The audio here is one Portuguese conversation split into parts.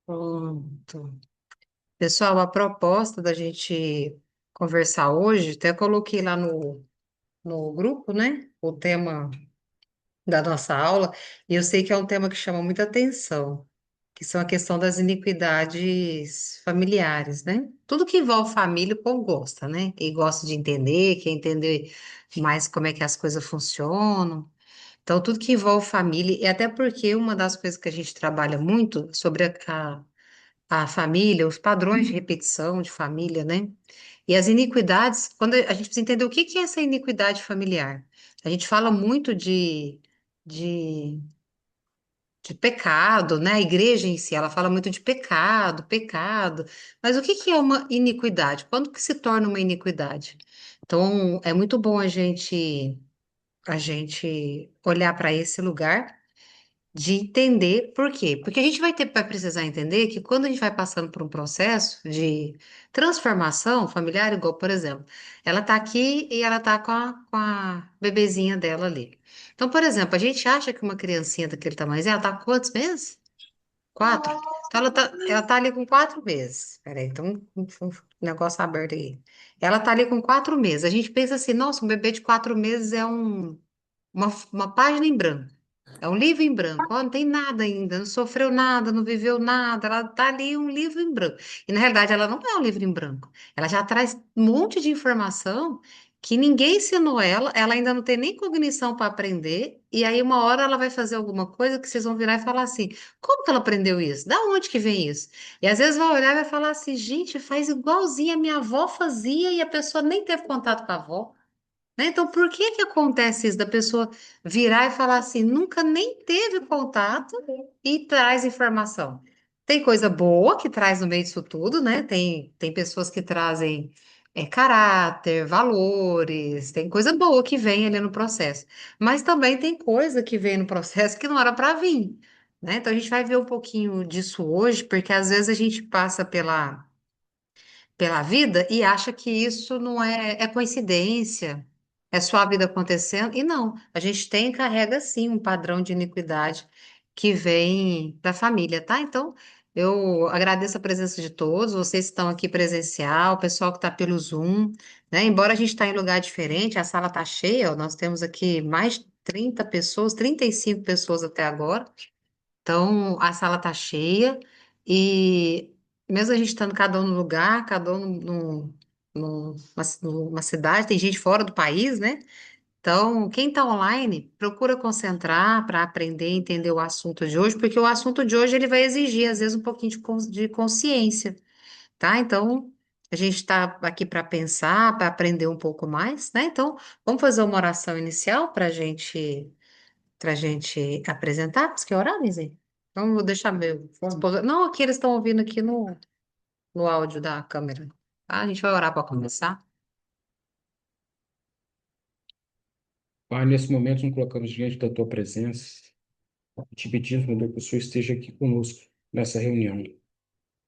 Pronto. Pessoal, a proposta da gente conversar hoje, até coloquei lá no grupo, né? O tema da nossa aula, e eu sei que é um tema que chama muita atenção, que são a questão das iniquidades familiares, né? Tudo que envolve família, o povo gosta, né? E gosta de entender, quer entender mais como é que as coisas funcionam. Então, tudo que envolve família, e até porque uma das coisas que a gente trabalha muito sobre a família, os padrões de repetição de família, né? E as iniquidades, quando a gente precisa entender o que que é essa iniquidade familiar. A gente fala muito de, de pecado, né? A igreja em si, ela fala muito de pecado, pecado. Mas o que que é uma iniquidade? Quando que se torna uma iniquidade? Então, é muito bom a gente olhar para esse lugar de entender por quê? Porque a gente vai precisar entender que quando a gente vai passando por um processo de transformação familiar, igual, por exemplo, ela tá aqui e ela tá com a bebezinha dela ali. Então, por exemplo, a gente acha que uma criancinha daquele tamanho, ela tá com quantos meses? 4? Então, ela tá ali com 4 meses. Peraí, então, um negócio aberto aí. Ela tá ali com 4 meses. A gente pensa assim, nossa, um bebê de 4 meses é uma página em branco. É um livro em branco. Ó, não tem nada ainda, não sofreu nada, não viveu nada. Ela tá ali um livro em branco. E na realidade ela não é um livro em branco. Ela já traz um monte de informação que ninguém ensinou ela, ela ainda não tem nem cognição para aprender. E aí uma hora ela vai fazer alguma coisa que vocês vão virar e falar assim: como que ela aprendeu isso? Da onde que vem isso? E às vezes vai olhar e vai falar assim: gente, faz igualzinho a minha avó fazia e a pessoa nem teve contato com a avó, né? Então, por que que acontece isso da pessoa virar e falar assim, nunca nem teve contato e traz informação? Tem coisa boa que traz no meio disso tudo, né? Tem pessoas que trazem caráter, valores, tem coisa boa que vem ali no processo. Mas também tem coisa que vem no processo que não era para vir, né? Então, a gente vai ver um pouquinho disso hoje, porque às vezes a gente passa pela vida e acha que isso não é coincidência, é só a vida acontecendo. E não, a gente tem, carrega sim um padrão de iniquidade que vem da família, tá? Então, eu agradeço a presença de todos, vocês que estão aqui presencial, o pessoal que está pelo Zoom, né? Embora a gente está em lugar diferente, a sala está cheia, ó, nós temos aqui mais de 30 pessoas, 35 pessoas até agora. Então, a sala tá cheia e mesmo a gente estando cada um no lugar, cada um numa cidade, tem gente fora do país, né? Então, quem está online, procura concentrar para aprender e entender o assunto de hoje, porque o assunto de hoje ele vai exigir, às vezes, um pouquinho de consciência, tá? Então, a gente está aqui para pensar, para aprender um pouco mais, né? Então, vamos fazer uma oração inicial para gente apresentar? Porque que horário, Izzy? Então, eu vou deixar meu esposo. Não, aqui eles estão ouvindo aqui no áudio da câmera. Tá? A gente vai orar para começar. Pai, nesse momento nos colocamos diante da tua presença e te pedimos, meu Deus, que o Senhor esteja aqui conosco nessa reunião.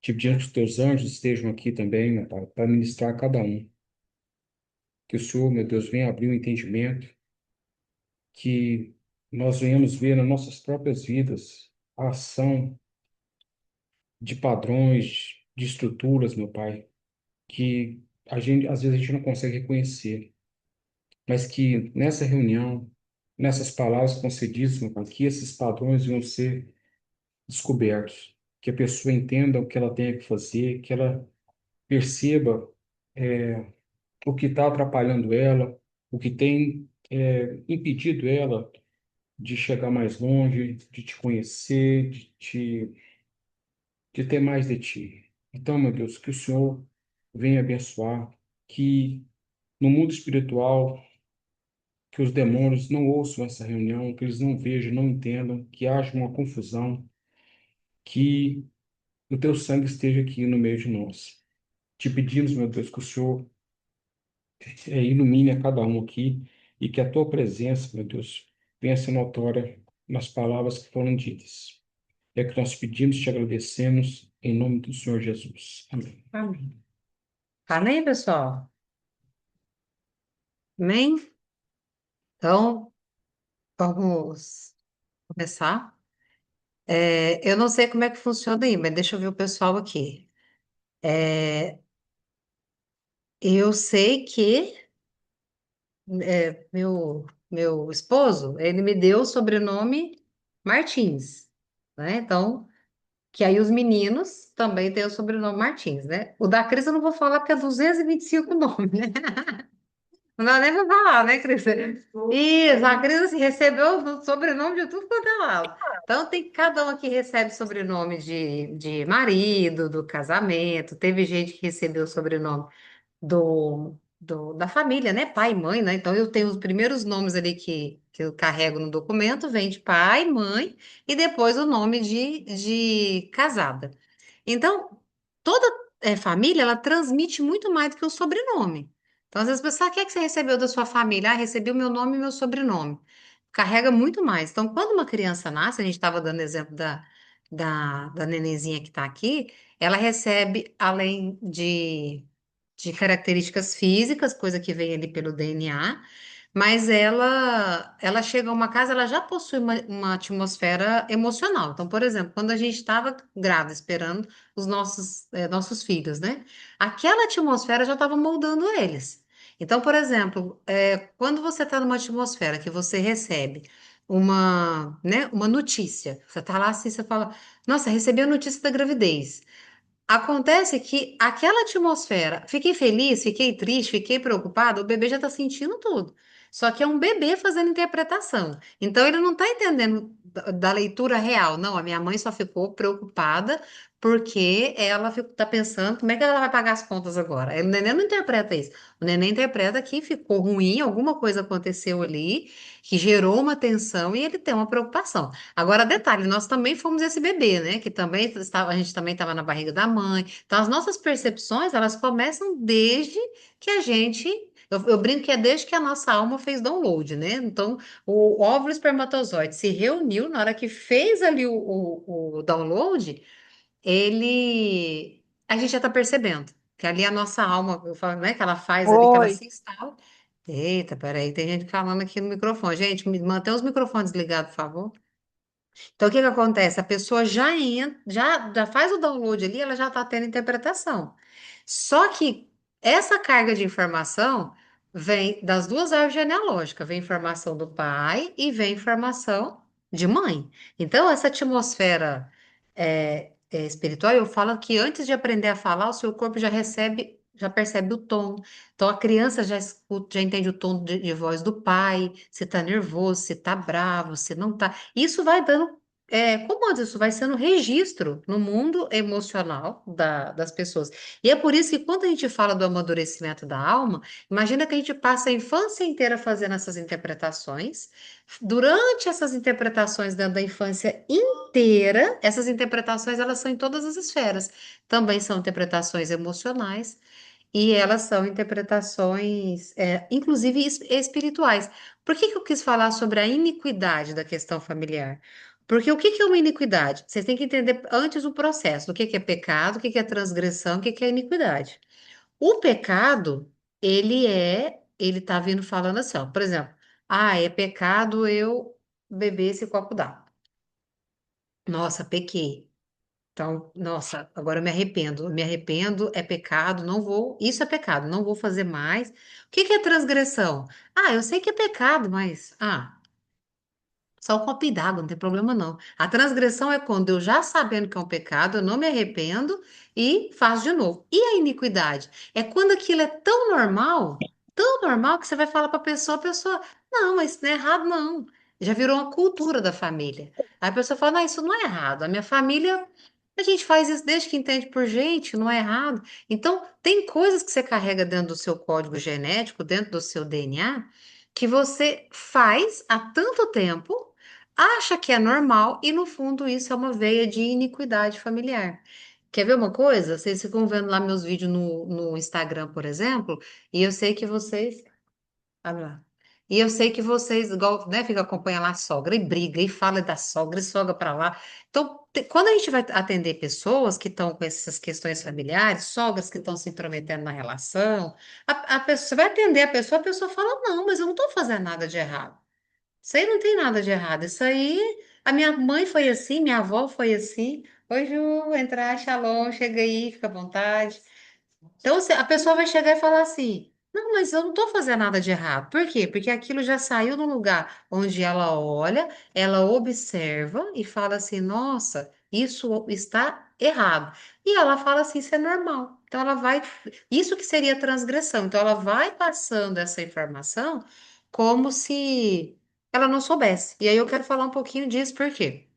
Te pedimos que os teus anjos estejam aqui também, meu Pai, para ministrar a cada um. Que o Senhor, meu Deus, venha abrir o entendimento, que nós venhamos ver nas nossas próprias vidas a ação de padrões, de estruturas, meu Pai, que às vezes a gente não consegue reconhecer, mas que nessa reunião, nessas palavras concedidas, meu Pai, que esses padrões vão ser descobertos, que a pessoa entenda o que ela tem que fazer, que ela perceba o que está atrapalhando ela, o que tem impedido ela de chegar mais longe, de te conhecer, de ter mais de ti. Então, meu Deus, que o Senhor venha abençoar, que no mundo espiritual, que os demônios não ouçam essa reunião, que eles não vejam, não entendam, que haja uma confusão, que o teu sangue esteja aqui no meio de nós. Te pedimos, meu Deus, que o Senhor ilumine a cada um aqui e que a tua presença, meu Deus, venha ser notória nas palavras que foram ditas. É que nós pedimos e te agradecemos em nome do Senhor Jesus. Amém. Amém. Amém, pessoal? Amém? Então, vamos começar. Eu não sei como é que funciona aí, mas deixa eu ver o pessoal aqui. É, eu sei que meu esposo, ele me deu o sobrenome Martins, né? Então, que aí os meninos também têm o sobrenome Martins, né? O da Cris eu não vou falar porque é 225 nomes, né? Não dá nem pra falar, né, Cris? Isso, a Cris assim, recebeu o sobrenome de tudo quanto é lado. Então, tem cada um que recebe sobrenome de marido, do casamento. Teve gente que recebeu o sobrenome da família, né? Pai e mãe, né? Então eu tenho os primeiros nomes ali que eu carrego no documento, vem de pai, mãe, e depois o nome de casada. Então, toda família, ela transmite muito mais do que o sobrenome. Então, às vezes, a pessoa, o que é que você recebeu da sua família? Ah, recebi o meu nome e meu sobrenome. Carrega muito mais. Então, quando uma criança nasce, a gente estava dando exemplo da nenenzinha que está aqui, ela recebe, além de características físicas, coisa que vem ali pelo DNA, mas ela chega a uma casa, ela já possui uma atmosfera emocional. Então, por exemplo, quando a gente estava grávida, esperando os nossos filhos, né? Aquela atmosfera já estava moldando eles. Então, por exemplo, quando você está numa atmosfera que você recebe uma notícia, você está lá assim, você fala, nossa, recebi a notícia da gravidez. Acontece que aquela atmosfera, fiquei feliz, fiquei triste, fiquei preocupada, o bebê já está sentindo tudo. Só que é um bebê fazendo interpretação. Então ele não está entendendo da leitura real. Não, a minha mãe só ficou preocupada porque ela está pensando como é que ela vai pagar as contas agora. O neném não interpreta isso. O neném interpreta que ficou ruim, alguma coisa aconteceu ali que gerou uma tensão e ele tem uma preocupação. Agora, detalhe, nós também fomos esse bebê, né? Que também estava, a gente também estava na barriga da mãe. Então, as nossas percepções, elas começam desde que a gente. Eu brinco que é desde que a nossa alma fez download, né? Então, o óvulo espermatozoide se reuniu, na hora que fez ali o download, ele. A gente já está percebendo que ali a nossa alma, eu falo, né? Que ela faz ali, que ela Oi. se instala. Eita, peraí, tem gente falando aqui no microfone. Gente, mantém os microfones ligados, por favor. Então, o que que acontece? A pessoa já faz o download ali, ela já está tendo interpretação. Só que essa carga de informação vem das duas árvores genealógicas, vem informação do pai e vem informação de mãe. Então, essa atmosfera espiritual, eu falo que antes de aprender a falar, o seu corpo já recebe, já percebe o tom. Então, a criança já escuta, já entende o tom de voz do pai, se está nervoso, se está bravo, se não está. Isso vai dando, como eu disse, isso vai sendo registro no mundo emocional das pessoas. E é por isso que quando a gente fala do amadurecimento da alma, imagina que a gente passa a infância inteira fazendo essas interpretações. Durante essas interpretações dentro da infância inteira, essas interpretações elas são em todas as esferas. Também são interpretações emocionais, e elas são interpretações, inclusive espirituais. Por que que eu quis falar sobre a iniquidade da questão familiar? Porque o que que é uma iniquidade? Vocês têm que entender antes o processo, o que que é pecado, o que que é transgressão, o que que é iniquidade. O pecado, ele tá vindo falando assim, ó, por exemplo, é pecado eu beber esse copo d'água. Nossa, pequei. Então, nossa, agora eu me arrependo. Eu me arrependo, é pecado, não vou. Isso é pecado, não vou fazer mais. O que que é transgressão? Eu sei que é pecado, mas só um copo d'água, não tem problema não. A transgressão é quando eu já sabendo que é um pecado, eu não me arrependo e faço de novo. E a iniquidade? É quando aquilo é tão normal que você vai falar para a pessoa, não, mas isso não é errado, não. Já virou uma cultura da família. Aí a pessoa fala, não, isso não é errado. A minha família, a gente faz isso desde que entende por gente, não é errado. Então, tem coisas que você carrega dentro do seu código genético, dentro do seu DNA, que você faz há tanto tempo, acha que é normal e no fundo isso é uma veia de iniquidade familiar. Quer ver uma coisa? Vocês ficam vendo lá meus vídeos no Instagram, por exemplo, e eu sei que vocês. Abre lá. E eu sei que vocês, igual, né, fica acompanhando lá a sogra e briga e fala da sogra e sogra para lá. Então, quando a gente vai atender pessoas que estão com essas questões familiares, sogras que estão se intrometendo na relação, a pessoa, você vai atender a pessoa fala, não, mas eu não estou fazendo nada de errado. Isso aí não tem nada de errado. Isso aí. A minha mãe foi assim, minha avó foi assim. Oi, Ju, entrar, Shalom, chega aí, fica à vontade. Então, a pessoa vai chegar e falar assim: não, mas eu não estou fazendo nada de errado. Por quê? Porque aquilo já saiu num lugar onde ela olha, ela observa e fala assim: nossa, isso está errado. E ela fala assim: isso é normal. Então, ela vai. Isso que seria transgressão. Então, ela vai passando essa informação como se ela não soubesse. E aí eu quero falar um pouquinho disso, por quê?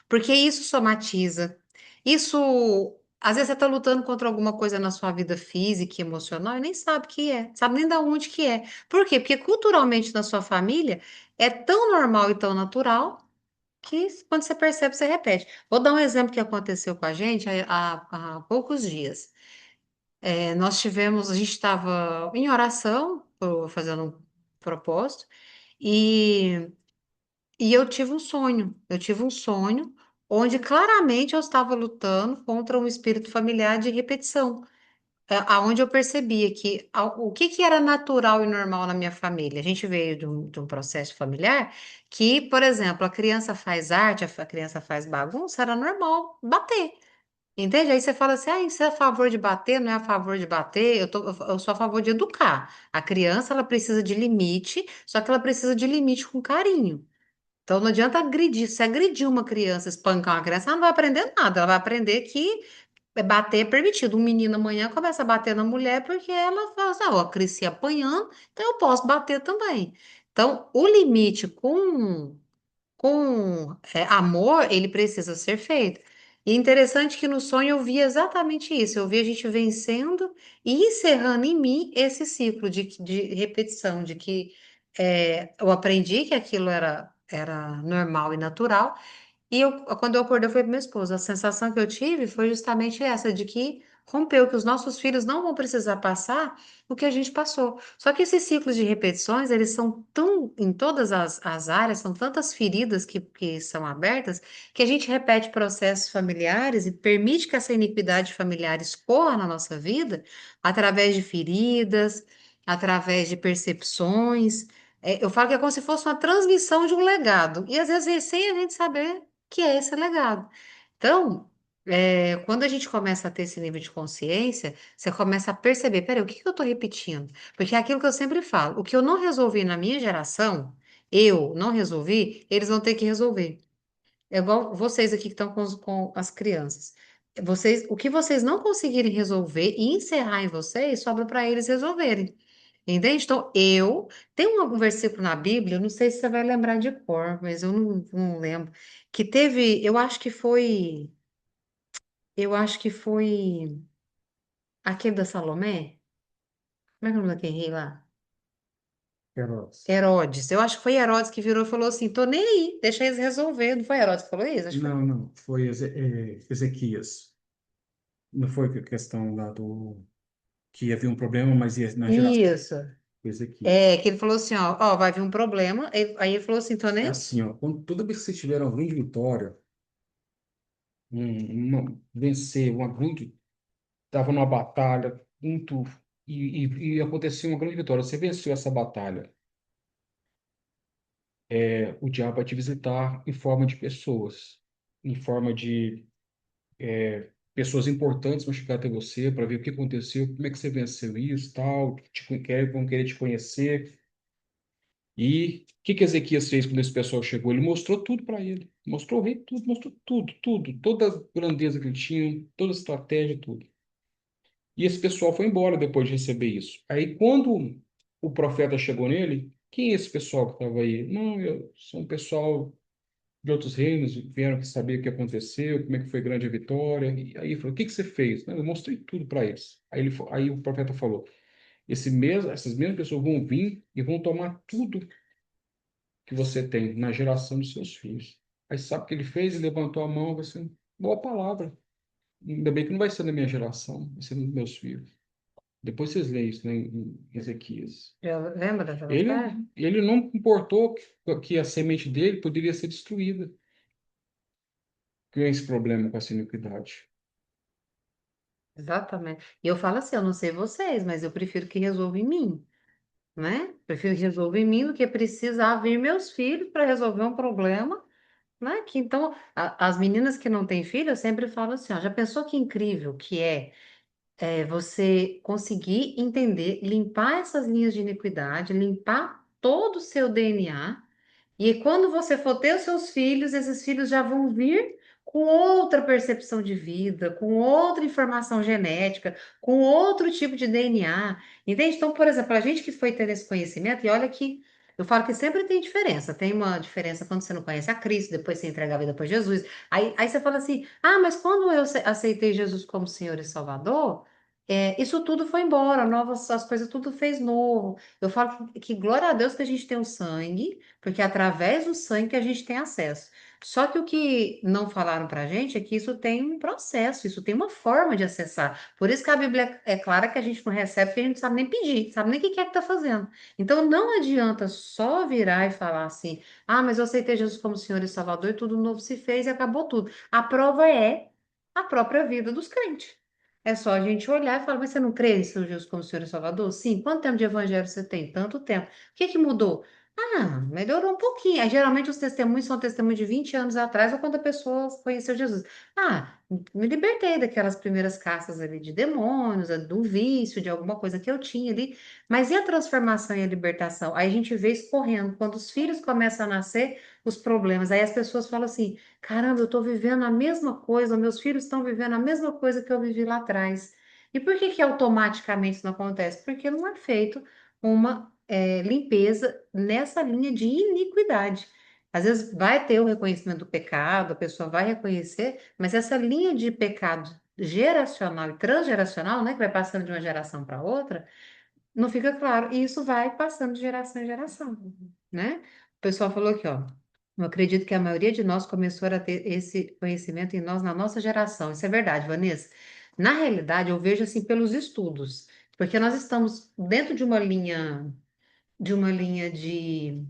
Porque isso somatiza. Isso, às vezes você está lutando contra alguma coisa na sua vida física e emocional e nem sabe o que é, sabe nem da onde que é. Por quê? Porque culturalmente na sua família é tão normal e tão natural que quando você percebe, você repete. Vou dar um exemplo que aconteceu com a gente há poucos dias. Nós tivemos, a gente estava em oração, fazendo um propósito, e e eu tive um sonho. Eu tive um sonho onde claramente eu estava lutando contra um espírito familiar de repetição, aonde eu percebia que o que que era natural e normal na minha família. A gente veio de um processo familiar que, por exemplo, a criança faz arte, a criança faz bagunça, era normal bater. Entende? Aí você fala assim, ah, você é a favor de bater, não é a favor de bater, eu sou a favor de educar. A criança, ela precisa de limite, só que ela precisa de limite com carinho. Então não adianta agredir. Se agredir uma criança, espancar uma criança, ela não vai aprender nada. Ela vai aprender que bater é permitido. Um menino amanhã começa a bater na mulher porque ela fala assim, ah, ó, cresci apanhando, então eu posso bater também. Então, o limite com amor, ele precisa ser feito. E interessante que no sonho eu vi exatamente isso. Eu vi a gente vencendo e encerrando em mim esse ciclo de repetição, de que eu aprendi que aquilo era normal e natural, e quando eu acordei, eu falei para minha esposa, a sensação que eu tive foi justamente essa, de que rompeu, que os nossos filhos não vão precisar passar o que a gente passou. Só que esses ciclos de repetições, eles são tão, em todas as áreas, são tantas feridas que são abertas, que a gente repete processos familiares e permite que essa iniquidade familiar escorra na nossa vida através de feridas, através de percepções. Eu falo que é como se fosse uma transmissão de um legado. E às vezes vem sem a gente saber que é esse legado. Então, quando a gente começa a ter esse nível de consciência, você começa a perceber, peraí, o que que eu estou repetindo? Porque é aquilo que eu sempre falo, o que eu não resolvi na minha geração, eu não resolvi, eles vão ter que resolver. É igual vocês aqui que estão com as crianças. O que vocês não conseguirem resolver e encerrar em vocês, sobra para eles resolverem. Entende? Então, tem um versículo na Bíblia, eu não sei se você vai lembrar de cor, mas eu não lembro, que teve, eu acho que foi aquele da Salomé, como é que é o nome daquele rei lá? Queiroz. Herodes, eu acho que foi Herodes que virou e falou assim, tô nem aí, deixa eles resolver, não foi Herodes que falou isso? Acho que foi. Não, não, foi Ezequias. Não foi a questão lá do que havia um problema, mas ia na geração Isso, do Ezequias. que ele falou assim, ó, vai vir um problema, aí ele falou assim, tô É nem aí. assim, ó, toda vez que vocês tiveram uma grande vitória, vencer uma grande, estava numa batalha, e aconteceu uma grande vitória. Você venceu essa batalha. O diabo vai te visitar em forma de pessoas, em forma de pessoas importantes vão chegar até você para ver o que aconteceu, como é que você venceu isso, tal, vão querer te conhecer. E o que que Ezequias fez quando esse pessoal chegou? Ele mostrou tudo para ele. Mostrou o rei tudo, mostrou tudo, tudo, toda a grandeza que ele tinha, toda a estratégia, tudo. E esse pessoal foi embora depois de receber isso. Aí, quando o profeta chegou nele, quem é esse pessoal que estava aí? Não, eu sou um pessoal de outros reinos, vieram saber o que aconteceu, como é que foi grande a vitória. E aí ele falou: o que que você fez? Não, eu mostrei tudo para eles. Aí o profeta falou: essas mesmas pessoas vão vir e vão tomar tudo que você tem na geração dos seus filhos. Aí sabe o que ele fez? Ele levantou a mão e falou assim: boa palavra. Ainda bem que não vai ser da minha geração, vai ser dos meus filhos. Depois vocês leem isso, né, em Ezequias. Já lembra dessa Ele, passagem? ele não importou que a semente dele poderia ser destruída. Que é esse problema com essa iniquidade? Exatamente. E eu falo assim, eu não sei vocês, mas eu prefiro que resolva em mim, né? Prefiro que resolva em mim do que precisar vir meus filhos para resolver um problema Né? Que, então, as meninas que não têm filho, eu sempre falo assim, ó, já pensou que incrível que é você conseguir entender, limpar essas linhas de iniquidade, limpar todo o seu DNA, e quando você for ter os seus filhos, esses filhos já vão vir com outra percepção de vida, com outra informação genética, com outro tipo de DNA. Entende? Então, por exemplo, a gente que foi ter esse conhecimento, e olha que eu falo que sempre tem diferença. Tem uma diferença quando você não conhece a Cristo, depois você entrega a vida para Jesus. Aí você fala assim: ah, mas quando eu aceitei Jesus como Senhor e Salvador. Isso tudo foi embora, novas, as coisas tudo fez novo. Eu falo que glória a Deus que a gente tem o sangue, porque é através do sangue que a gente tem acesso. Só que o que não falaram pra gente é que isso tem um processo, isso tem uma forma de acessar. Por isso que a Bíblia é clara que a gente não recebe, porque a gente não sabe nem pedir, sabe nem o que é que tá fazendo. Então não adianta só virar e falar assim: ah, mas eu aceitei Jesus como Senhor e Salvador e tudo novo se fez e acabou tudo. A prova é a própria vida dos crentes. É só a gente olhar e falar, mas você não crê em São Jesus como Senhor e Salvador? Sim. Quanto tempo de evangelho você tem? Tanto tempo. O que que mudou? Ah, melhorou um pouquinho. Aí, geralmente os testemunhos são testemunhos de 20 anos atrás ou quando a pessoa conheceu Jesus. Ah, me libertei daquelas primeiras caças ali de demônios, do vício, de alguma coisa que eu tinha ali. Mas e a transformação e a libertação? Aí a gente vê escorrendo. Quando os filhos começam a nascer, os problemas. Aí as pessoas falam assim: caramba, eu estou vivendo a mesma coisa, meus filhos estão vivendo a mesma coisa que eu vivi lá atrás. E por que que automaticamente isso não acontece? Porque não é feito uma limpeza nessa linha de iniquidade. Às vezes vai ter o reconhecimento do pecado, a pessoa vai reconhecer, mas essa linha de pecado geracional e transgeracional, né, que vai passando de uma geração para outra, não fica claro. E isso vai passando de geração em geração, né? O pessoal falou aqui, ó. Eu acredito que a maioria de nós começou a ter esse conhecimento em nós na nossa geração. Isso é verdade, Vanessa. Na realidade, eu vejo assim pelos estudos, porque nós estamos dentro de uma linha de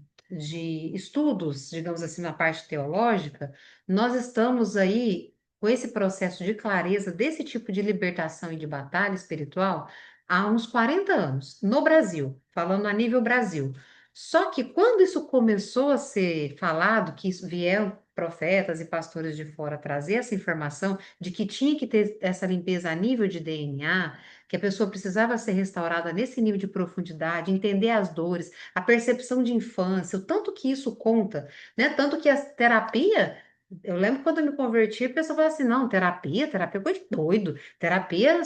estudos, digamos assim, na parte teológica, nós estamos aí com esse processo de clareza desse tipo de libertação e de batalha espiritual há uns 40 anos, no Brasil, falando a nível Brasil. Só que quando isso começou a ser falado, que vieram profetas e pastores de fora trazer essa informação de que tinha que ter essa limpeza a nível de DNA, que a pessoa precisava ser restaurada nesse nível de profundidade, entender as dores, a percepção de infância, o tanto que isso conta, né? Tanto que a terapia, eu lembro quando eu me converti, a pessoa falava assim, não, terapia é coisa de doido, terapia,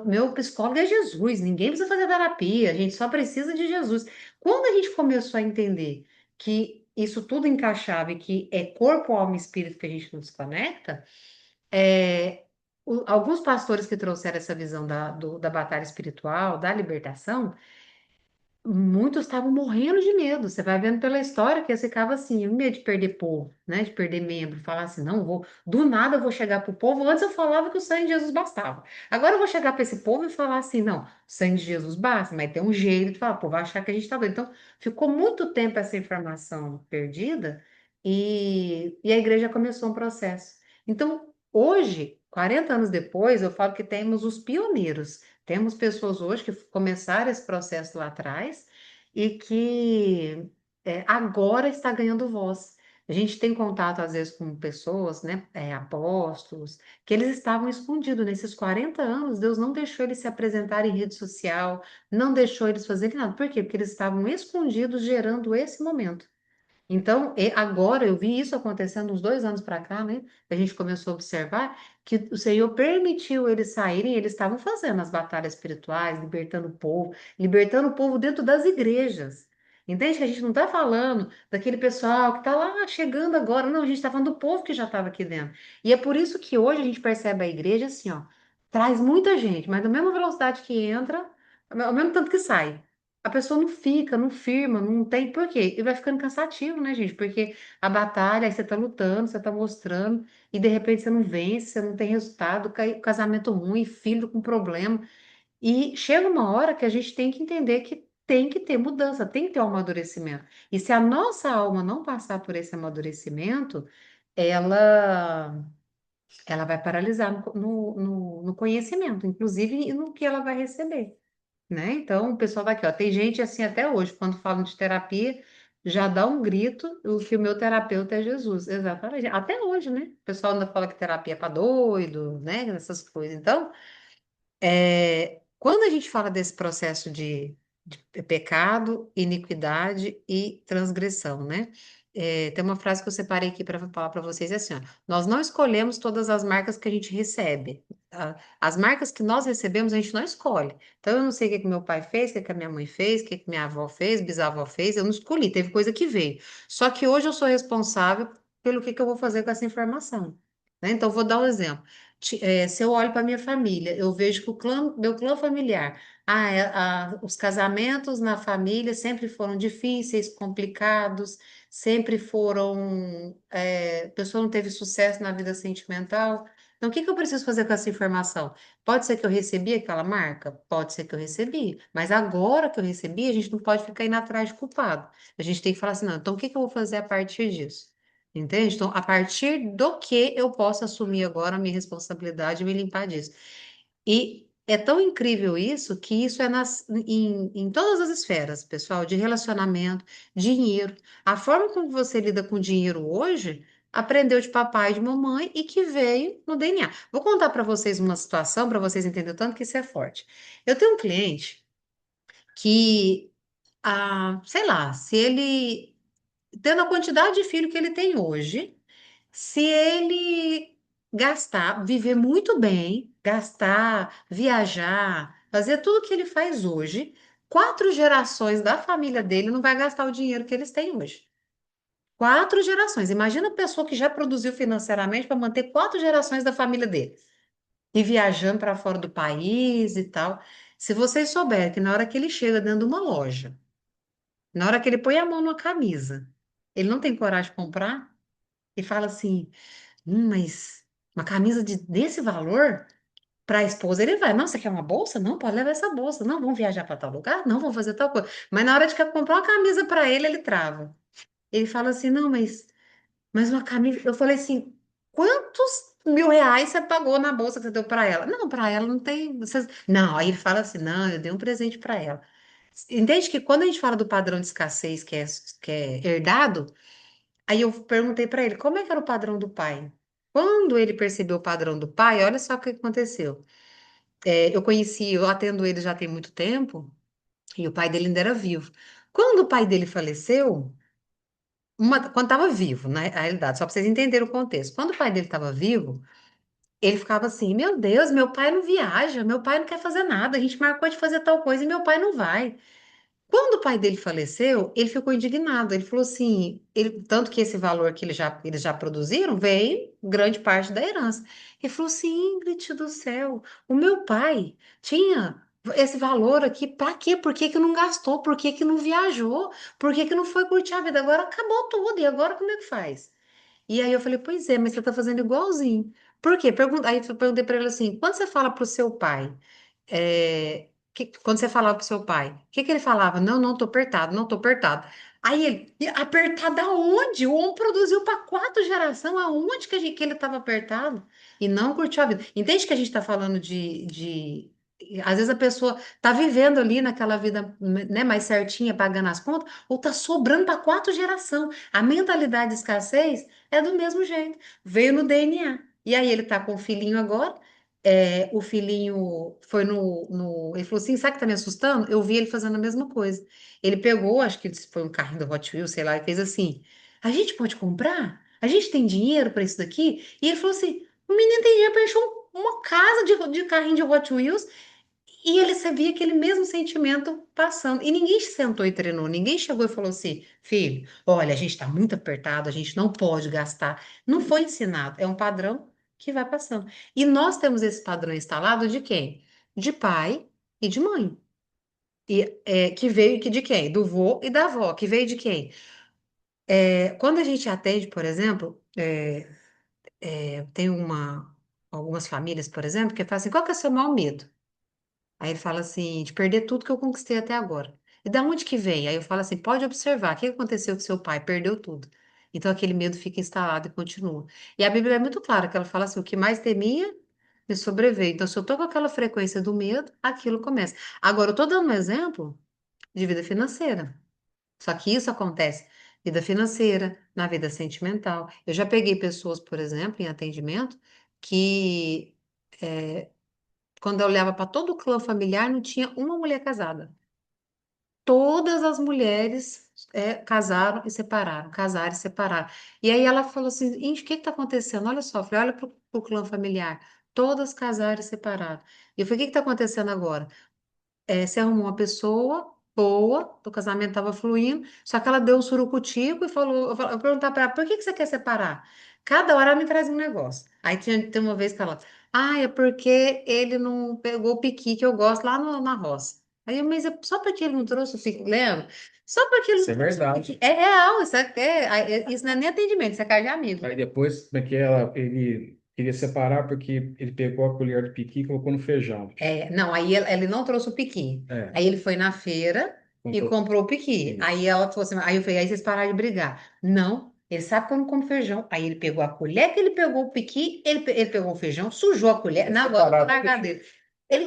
meu psicólogo é Jesus, ninguém precisa fazer terapia, a gente só precisa de Jesus. Quando a gente começou a entender que isso tudo encaixava e que é corpo, alma e espírito que a gente nos conecta, alguns pastores que trouxeram essa visão da batalha espiritual, da libertação, muitos estavam morrendo de medo. Você vai vendo pela história que eles ficavam assim, o medo de perder povo, né? De perder membro, falar assim, não vou, do nada eu vou chegar para o povo. Antes eu falava que o sangue de Jesus bastava. Agora eu vou chegar para esse povo e falar assim, não, o sangue de Jesus basta, mas tem um jeito de falar, pô, vai achar que a gente está doido. Então, ficou muito tempo essa informação perdida e a igreja começou um processo. Então, hoje, 40 anos depois, eu falo que temos os pioneiros. Temos pessoas hoje que começaram esse processo lá atrás e que agora está ganhando voz. A gente tem contato, às vezes, com pessoas, né, apóstolos, que eles estavam escondidos. Nesses 40 anos, Deus não deixou eles se apresentarem em rede social, não deixou eles fazerem nada. Por quê? Porque eles estavam escondidos, gerando esse momento. Então, agora eu vi isso acontecendo uns 2 anos para cá, né? A gente começou a observar que o Senhor permitiu eles saírem, eles estavam fazendo as batalhas espirituais, libertando o povo dentro das igrejas. Entende que a gente não está falando daquele pessoal que está lá chegando agora, não, a gente está falando do povo que já estava aqui dentro. E é por isso que hoje a gente percebe a igreja assim, ó, traz muita gente, mas na mesma velocidade que entra, ao mesmo tanto que sai. A pessoa não fica, não firma, não tem por quê? E vai ficando cansativo, né, gente? Porque a batalha, aí você tá lutando, você tá mostrando, e de repente você não vence, você não tem resultado, casamento ruim, filho com problema. E chega uma hora que a gente tem que entender que tem que ter mudança, tem que ter um amadurecimento. E se a nossa alma não passar por esse amadurecimento, ela, ela vai paralisar no conhecimento, inclusive e no que ela vai receber, né? Então, o pessoal daqui, ó, tem gente assim até hoje, quando falam de terapia, já dá um grito o que o meu terapeuta é Jesus. Exatamente. Até hoje, né? O pessoal ainda fala que terapia é para doido, né? Essas coisas. Então, quando a gente fala desse processo de pecado, iniquidade e transgressão, né? Tem uma frase que eu separei aqui para falar para vocês, é assim, ó, nós não escolhemos todas as marcas que a gente recebe. Tá? As marcas que nós recebemos, a gente não escolhe. Então, eu não sei o que que meu pai fez, o que que a minha mãe fez, o que que minha avó fez, bisavó fez, eu não escolhi, teve coisa que veio. Só que hoje eu sou responsável pelo que eu vou fazer com essa informação. Né? Então, vou dar um exemplo. Se eu olho para minha família, eu vejo que meu clã familiar, os casamentos na família sempre foram difíceis, complicados, sempre foram, a pessoa não teve sucesso na vida sentimental. Então, o que que eu preciso fazer com essa informação? Pode ser que eu recebi aquela marca? Pode ser que eu recebi, mas agora que eu recebi, a gente não pode ficar indo atrás de culpado. A gente tem que falar assim, não, então o que que eu vou fazer a partir disso? Entende? Então, a partir do que eu posso assumir agora a minha responsabilidade e me limpar disso. E é tão incrível isso que isso é em todas as esferas, pessoal, de relacionamento, dinheiro. A forma como você lida com dinheiro hoje aprendeu de papai e de mamãe e que veio no DNA. Vou contar para vocês uma situação para vocês entenderem o tanto que isso é forte. Eu tenho um cliente que, sei lá, se ele, tendo a quantidade de filho que ele tem hoje, se ele gastar, viver muito bem, gastar, viajar, fazer tudo que ele faz hoje, 4 gerações da família dele não vai gastar o dinheiro que eles têm hoje. 4 gerações. Imagina a pessoa que já produziu financeiramente para manter 4 gerações da família dele. E viajando para fora do país e tal. Se vocês souberem que na hora que ele chega dentro de uma loja, na hora que ele põe a mão numa camisa, ele não tem coragem de comprar e fala assim. Mas uma camisa desse valor para a esposa ele vai. Não, você quer uma bolsa? Não, pode levar essa bolsa. Não, vamos viajar para tal lugar? Não, vamos fazer tal coisa. Mas na hora de comprar uma camisa para ele, ele trava. Ele fala assim: não, mas uma camisa. Eu falei assim: quantos mil reais você pagou na bolsa que você deu para ela? Não, para ela não tem. Não, aí ele fala assim: não, eu dei um presente para ela. Entende que quando a gente fala do padrão de escassez que é herdado, aí eu perguntei para ele como é que era o padrão do pai. Quando ele percebeu o padrão do pai, olha só o que aconteceu. Eu atendo ele já tem muito tempo, e o pai dele ainda era vivo. Quando o pai dele faleceu, quando estava vivo, na realidade, só para vocês entenderem o contexto. Quando o pai dele estava vivo, ele ficava assim: Meu Deus, meu pai não viaja, meu pai não quer fazer nada, a gente marcou de fazer tal coisa e meu pai não vai. Quando o pai dele faleceu, ele ficou indignado. Ele falou assim, tanto que esse valor que eles já produziram veio grande parte da herança. Ele falou assim, Ingrid do céu, o meu pai tinha esse valor aqui, para quê? Por que que não gastou? Por que que não viajou? Por que que não foi curtir a vida? Agora acabou tudo, e agora como é que faz? E aí eu falei, pois é, mas você tá fazendo igualzinho. Por quê? Aí eu perguntei para ele assim, quando você fala pro seu pai, quando você falava pro seu pai, o que que ele falava? Não, não tô apertado, não tô apertado. Aí ele, "E apertado aonde? O homem produziu para 4 gerações, aonde que ele estava apertado? E não curtiu a vida. Entende que a gente está falando às vezes a pessoa tá vivendo ali naquela vida, né, mais certinha, pagando as contas, ou tá sobrando para 4 gerações. A mentalidade de escassez é do mesmo jeito, veio no DNA. E aí ele tá com o filhinho agora, o filhinho foi Ele falou assim: sabe o que tá me assustando? Eu vi ele fazendo a mesma coisa. Ele pegou, acho que foi um carrinho do Hot Wheels, sei lá, e fez assim: a gente pode comprar? A gente tem dinheiro para isso daqui? E ele falou assim: o menino tem dinheiro para encher uma casa de carrinho de Hot Wheels. E ele sabia aquele mesmo sentimento passando. E ninguém sentou e treinou, ninguém chegou e falou assim: filho, olha, a gente está muito apertado, a gente não pode gastar. Não foi ensinado, é um padrão que vai passando. E nós temos esse padrão instalado de quem? De pai e de mãe. Que veio de quem? Do vô e da avó, que veio de quem? Quando a gente atende, por exemplo, tem algumas famílias, por exemplo, que falam assim: qual que é o seu maior medo? Aí ele fala assim, de perder tudo que eu conquistei até agora. E da onde que vem? Aí eu falo assim, pode observar, o que aconteceu com seu pai? Perdeu tudo. Então aquele medo fica instalado e continua. E a Bíblia é muito clara, que ela fala assim, o que mais temia me sobreveio. Então se eu tô com aquela frequência do medo, aquilo começa. Agora eu tô dando um exemplo de vida financeira. Só que isso acontece na vida financeira, na vida sentimental. Eu já peguei pessoas, por exemplo, em atendimento, que quando eu olhava para todo o clã familiar, não tinha uma mulher casada. Todas as mulheres casaram e separaram, casaram e separaram. E aí ela falou assim, Índio, o que está acontecendo? Olha só, eu falei, olha para o clã familiar. Todas casaram e separaram. E eu falei, o que está acontecendo agora? Você arrumou uma pessoa boa, o casamento estava fluindo, só que ela deu um surucutico e falou, eu perguntava para ela, por que que você quer separar? Cada hora ela me traz um negócio. Aí tem uma vez que ela, é porque ele não pegou o piqui que eu gosto lá na roça. Aí eu, mas só porque ele não trouxe o piqui, lembra? Só porque ele Isso não é trouxe o verdade. piqui. É real, isso não é nem atendimento, isso é cara de amigo. Aí depois, como é que ele queria separar porque ele pegou a colher de piqui e colocou no feijão. Não, aí ele não trouxe o piqui. É, Aí ele foi na feira e comprou comprou o piqui. isso. Aí ela falou assim, aí eu falei, aí vocês pararam de brigar. Não, ele sabe que eu não como feijão. Aí ele pegou a colher que ele pegou o piqui, ele pegou o feijão, sujou a colher. Quer Não, agora eu vou separar largar tudo. dele.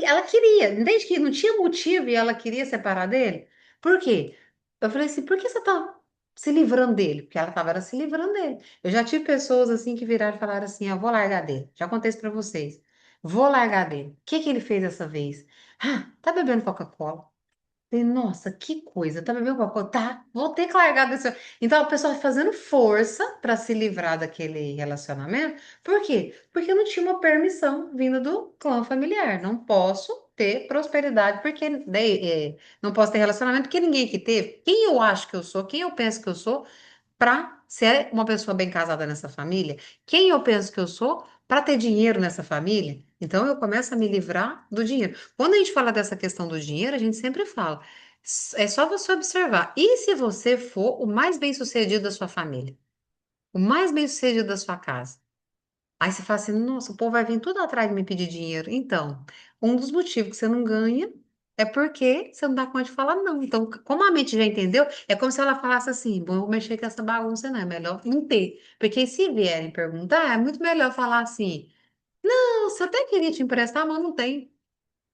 Ela queria, entende que não tinha motivo e ela queria separar dele? Por quê? Eu falei assim, por que você tá se livrando dele? Porque ela tava era se livrando dele. Eu já tive pessoas assim que viraram e falaram assim, eu vou largar dele. Já contei isso pra vocês. Vou largar dele. O que que ele fez dessa vez? Tá bebendo Coca-Cola. Falei, nossa, que coisa. Tá bebendo Coca-Cola? Tá, vou ter que largar desse. Então a pessoa fazendo força para se livrar daquele relacionamento. Por quê? Porque eu não tinha uma permissão vinda do clã familiar. Não posso ter prosperidade porque não posso ter relacionamento porque ninguém que teve. Quem eu acho que eu sou, quem eu penso que eu sou, para ser uma pessoa bem casada nessa família, quem eu penso que eu sou para ter dinheiro nessa família. Então eu começo a me livrar do dinheiro. Quando a gente fala dessa questão do dinheiro, a gente sempre fala, é só você observar. E se você for o mais bem-sucedido da sua família? O mais bem-sucedido da sua casa? Aí você fala assim, nossa, o povo vai vir tudo atrás de me pedir dinheiro. Então, um dos motivos que você não ganha é porque você não dá conta de falar não. Então, como a mente já entendeu, é como se ela falasse assim, bom, eu vou mexer com essa bagunça, não, é melhor não ter. Porque se vierem perguntar, é muito melhor falar assim, não, você até queria te emprestar, mas não tem.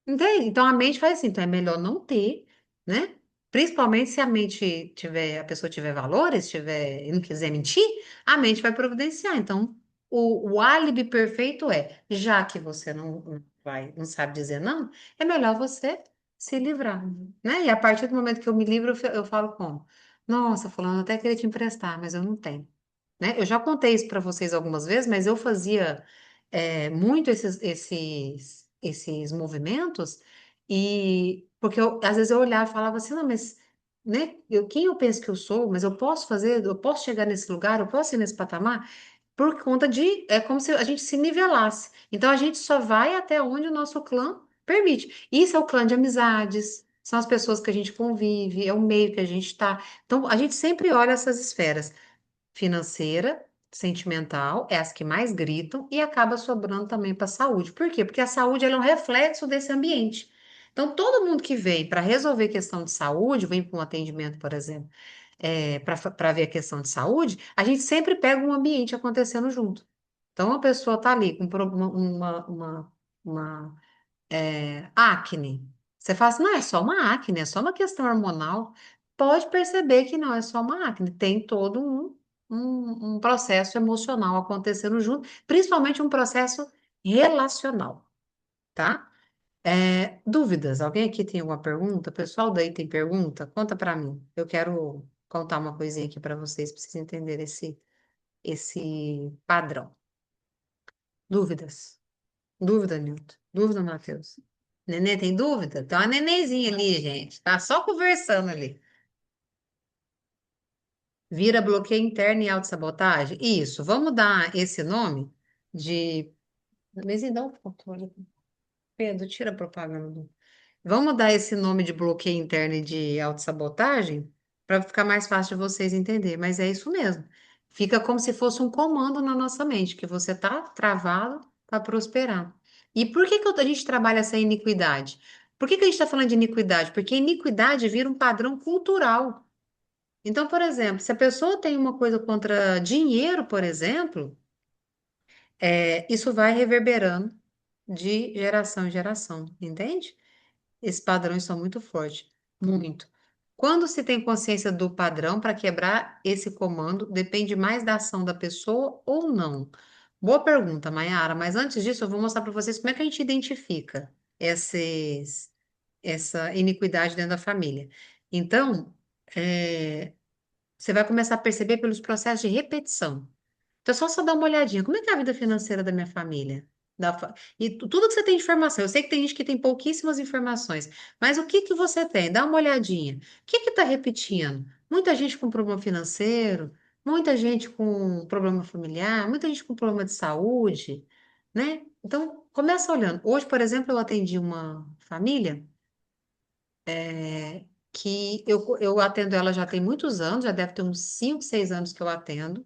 Entende? Então a mente faz assim, então é melhor não ter, né? Principalmente se a mente tiver, a pessoa tiver valores, tiver e não quiser mentir, a mente vai providenciar. Então, o álibi perfeito já que você não sabe dizer não, é melhor você se livrar, né? E a partir do momento que eu me livro, eu falo como? Nossa, fulano, eu até queria te emprestar, mas eu não tenho, né? Eu já contei isso para vocês algumas vezes, mas eu fazia muito esses movimentos e porque às vezes eu olhava e falava assim, não, mas né, quem eu penso que eu sou, mas eu posso fazer, eu posso chegar nesse lugar, eu posso ir nesse patamar por conta é como se a gente se nivelasse. Então a gente só vai até onde o nosso clã permite. Isso é o clã de amizades. São as pessoas que a gente convive, é o meio que a gente está. Então, a gente sempre olha essas esferas financeira, sentimental, é as que mais gritam e acaba sobrando também para a saúde. Por quê? Porque a saúde ela é um reflexo desse ambiente. Então, todo mundo que vem para resolver questão de saúde, vem para um atendimento, por exemplo, para ver a questão de saúde, a gente sempre pega um ambiente acontecendo junto. Então, a pessoa está ali com uma acne. Você fala assim, não, é só uma acne, é só uma questão hormonal. Pode perceber que não é só uma acne, tem todo um processo emocional acontecendo junto, principalmente um processo relacional, tá? Dúvidas? Alguém aqui tem alguma pergunta? O pessoal daí tem pergunta? Conta para mim. Eu quero contar uma coisinha aqui para vocês, para vocês entenderem esse padrão. Dúvidas? Dúvida, Nilton? Dúvida, Matheus? Nenê tem dúvida? Tem uma nenenzinha ali, gente. Tá só conversando ali. Vira bloqueio interno e autossabotagem? Isso. Vamos dar esse nome de. Nenenzinho, dá um controle. Pedro, tira a propaganda. Vamos dar esse nome de bloqueio interno e de autossabotagem para ficar mais fácil de vocês entenderem. Mas é isso mesmo. Fica como se fosse um comando na nossa mente, que você está travado para prosperar. E por que que a gente trabalha essa iniquidade? Por que que a gente está falando de iniquidade? Porque iniquidade vira um padrão cultural. Então, por exemplo, se a pessoa tem uma coisa contra dinheiro, por exemplo, isso vai reverberando de geração em geração, entende? Esses padrões são muito fortes, muito. Quando se tem consciência do padrão para quebrar esse comando, depende mais da ação da pessoa ou não? Boa pergunta, Mayara, mas antes disso eu vou mostrar para vocês como é que a gente identifica essa iniquidade dentro da família. Então, você vai começar a perceber pelos processos de repetição. Então, é só dar uma olhadinha. Como é que é a vida financeira da minha família? E tudo que você tem de informação. Eu sei que tem gente que tem pouquíssimas informações, mas o que que você tem? Dá uma olhadinha. O que que está repetindo? Muita gente com problema financeiro, muita gente com problema familiar, muita gente com problema de saúde, né? Então, começa olhando. Hoje, por exemplo, eu atendi uma família que eu atendo ela já tem muitos anos, já deve ter uns 5, 6 anos que eu atendo.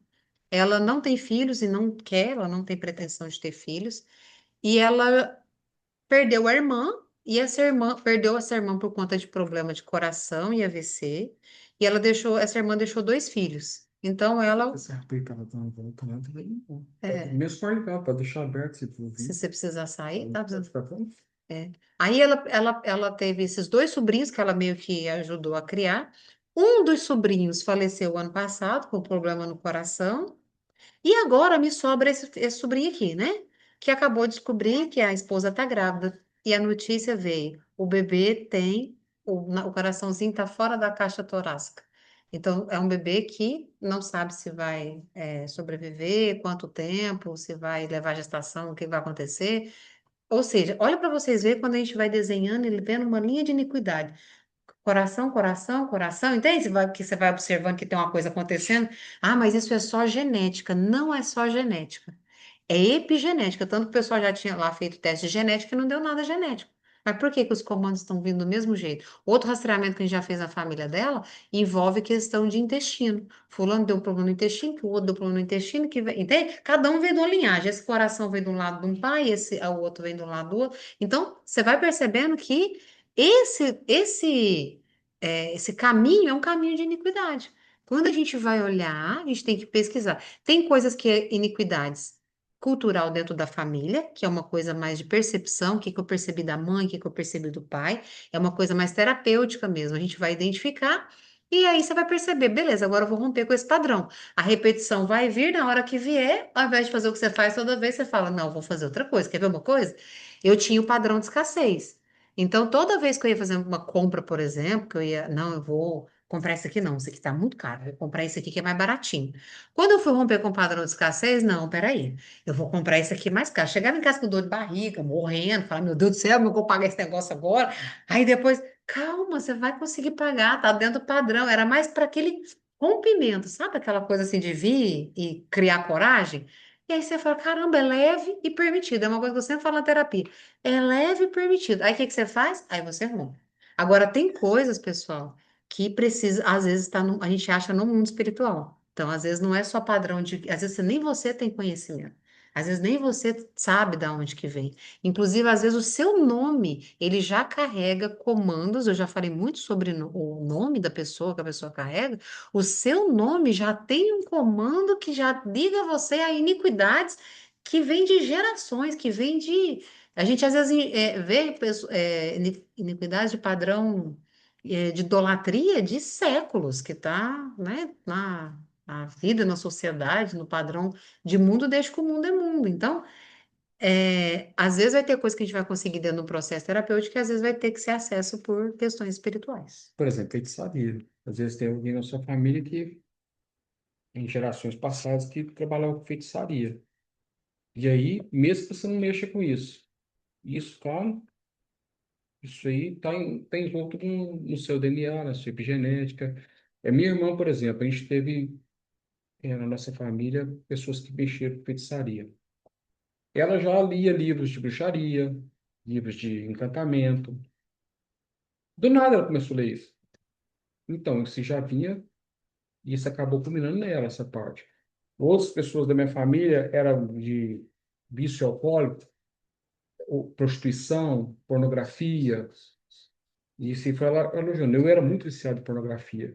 Ela não tem filhos e não quer, ela não tem pretensão de ter filhos. E ela perdeu a irmã, e essa irmã perdeu essa irmã por conta de problema de coração e AVC. E essa irmã deixou dois filhos. Então ela, Essa RP que ela tá voltando, é, mesmo pode ligar, pode deixar aberto se for se vir. você precisar sair, tá Pode precisando. ficar bom. É. Aí ela teve esses dois sobrinhos que ela meio que ajudou a criar. Um dos sobrinhos faleceu ano passado com problema no coração. E agora me sobra esse sobrinho aqui, né? Que acabou de descobrir que a esposa está grávida. E a notícia veio: o bebê tem, o coraçãozinho está fora da caixa torácica. Então, é um bebê que não sabe se vai sobreviver, quanto tempo, se vai levar gestação, o que vai acontecer. Ou seja, olha para vocês verem quando a gente vai desenhando e vendo uma linha de iniquidade. Coração, coração, coração, entende? Que você vai observando que tem uma coisa acontecendo. Ah, mas isso é só genética. Não é só genética. É epigenética. Tanto que o pessoal já tinha lá feito teste de genética e não deu nada genético. Mas por que que os comandos estão vindo do mesmo jeito? Outro rastreamento que a gente já fez na família dela envolve questão de intestino. Fulano deu um problema no intestino, que o outro deu problema no intestino, entende? Cada um veio de uma linhagem. Esse coração veio de um lado de um pai, o outro vem do lado do outro. Então, você vai percebendo que esse caminho é um caminho de iniquidade. Quando a gente vai olhar, a gente tem que pesquisar. Tem coisas que é iniquidades cultural dentro da família, que é uma coisa mais de percepção, o que que eu percebi da mãe, o que que eu percebi do pai, é uma coisa mais terapêutica mesmo. A gente vai identificar e aí você vai perceber, beleza, agora eu vou romper com esse padrão. A repetição vai vir na hora que vier, ao invés de fazer o que você faz toda vez, você fala, não, vou fazer outra coisa. Quer ver uma coisa? Eu tinha o padrão de escassez. Então, toda vez que eu ia fazer uma compra, por exemplo, que eu ia, não, eu vou comprar isso aqui, não, isso aqui tá muito caro, eu vou comprar isso aqui que é mais baratinho. Quando eu fui romper com o padrão de escassez, não, peraí, eu vou comprar isso aqui mais caro. Chegava em casa com dor de barriga, morrendo, falava, meu Deus do céu, eu vou pagar esse negócio agora. Aí depois, calma, você vai conseguir pagar, tá dentro do padrão. Era mais para aquele rompimento, sabe aquela coisa assim de vir e criar coragem? E aí você fala, caramba, é leve e permitido. É uma coisa que eu sempre falo na terapia. É leve e permitido. Aí o que que você faz? Aí você rompe. Agora, tem coisas, pessoal, que precisa, às vezes, a gente acha no mundo espiritual. Então, às vezes, não é só padrão de. Às vezes, nem você tem conhecimento. Às vezes, nem você sabe de onde que vem. Inclusive, às vezes, o seu nome, ele já carrega comandos. Eu já falei muito sobre o nome da pessoa que a pessoa carrega. O seu nome já tem um comando que já liga você a iniquidades que vem de gerações, que vem de a gente às vezes vê iniquidade de padrão de idolatria de séculos, que está, né, na vida, na sociedade, no padrão de mundo desde que o mundo é mundo. Então, às vezes vai ter coisa que a gente vai conseguir dentro do processo terapêutico, e às vezes vai ter que ser acesso por questões espirituais. Por exemplo, feitiçaria. Às vezes tem alguém na sua família que, em gerações passadas, que trabalhava com feitiçaria. E aí, mesmo que você não mexa com isso, isso, claro, isso aí tá envolto no seu DNA, na sua epigenética. Minha irmã, por exemplo, a gente teve na nossa família pessoas que mexeram com feitiçaria. Ela já lia livros de bruxaria, livros de encantamento. Do nada ela começou a ler isso. Então, isso já vinha, e isso acabou culminando nela, essa parte. Outras pessoas da minha família eram de vício alcoólico, ou prostituição, pornografia, e isso aí foi ela elogiando. Eu era muito viciado em pornografia.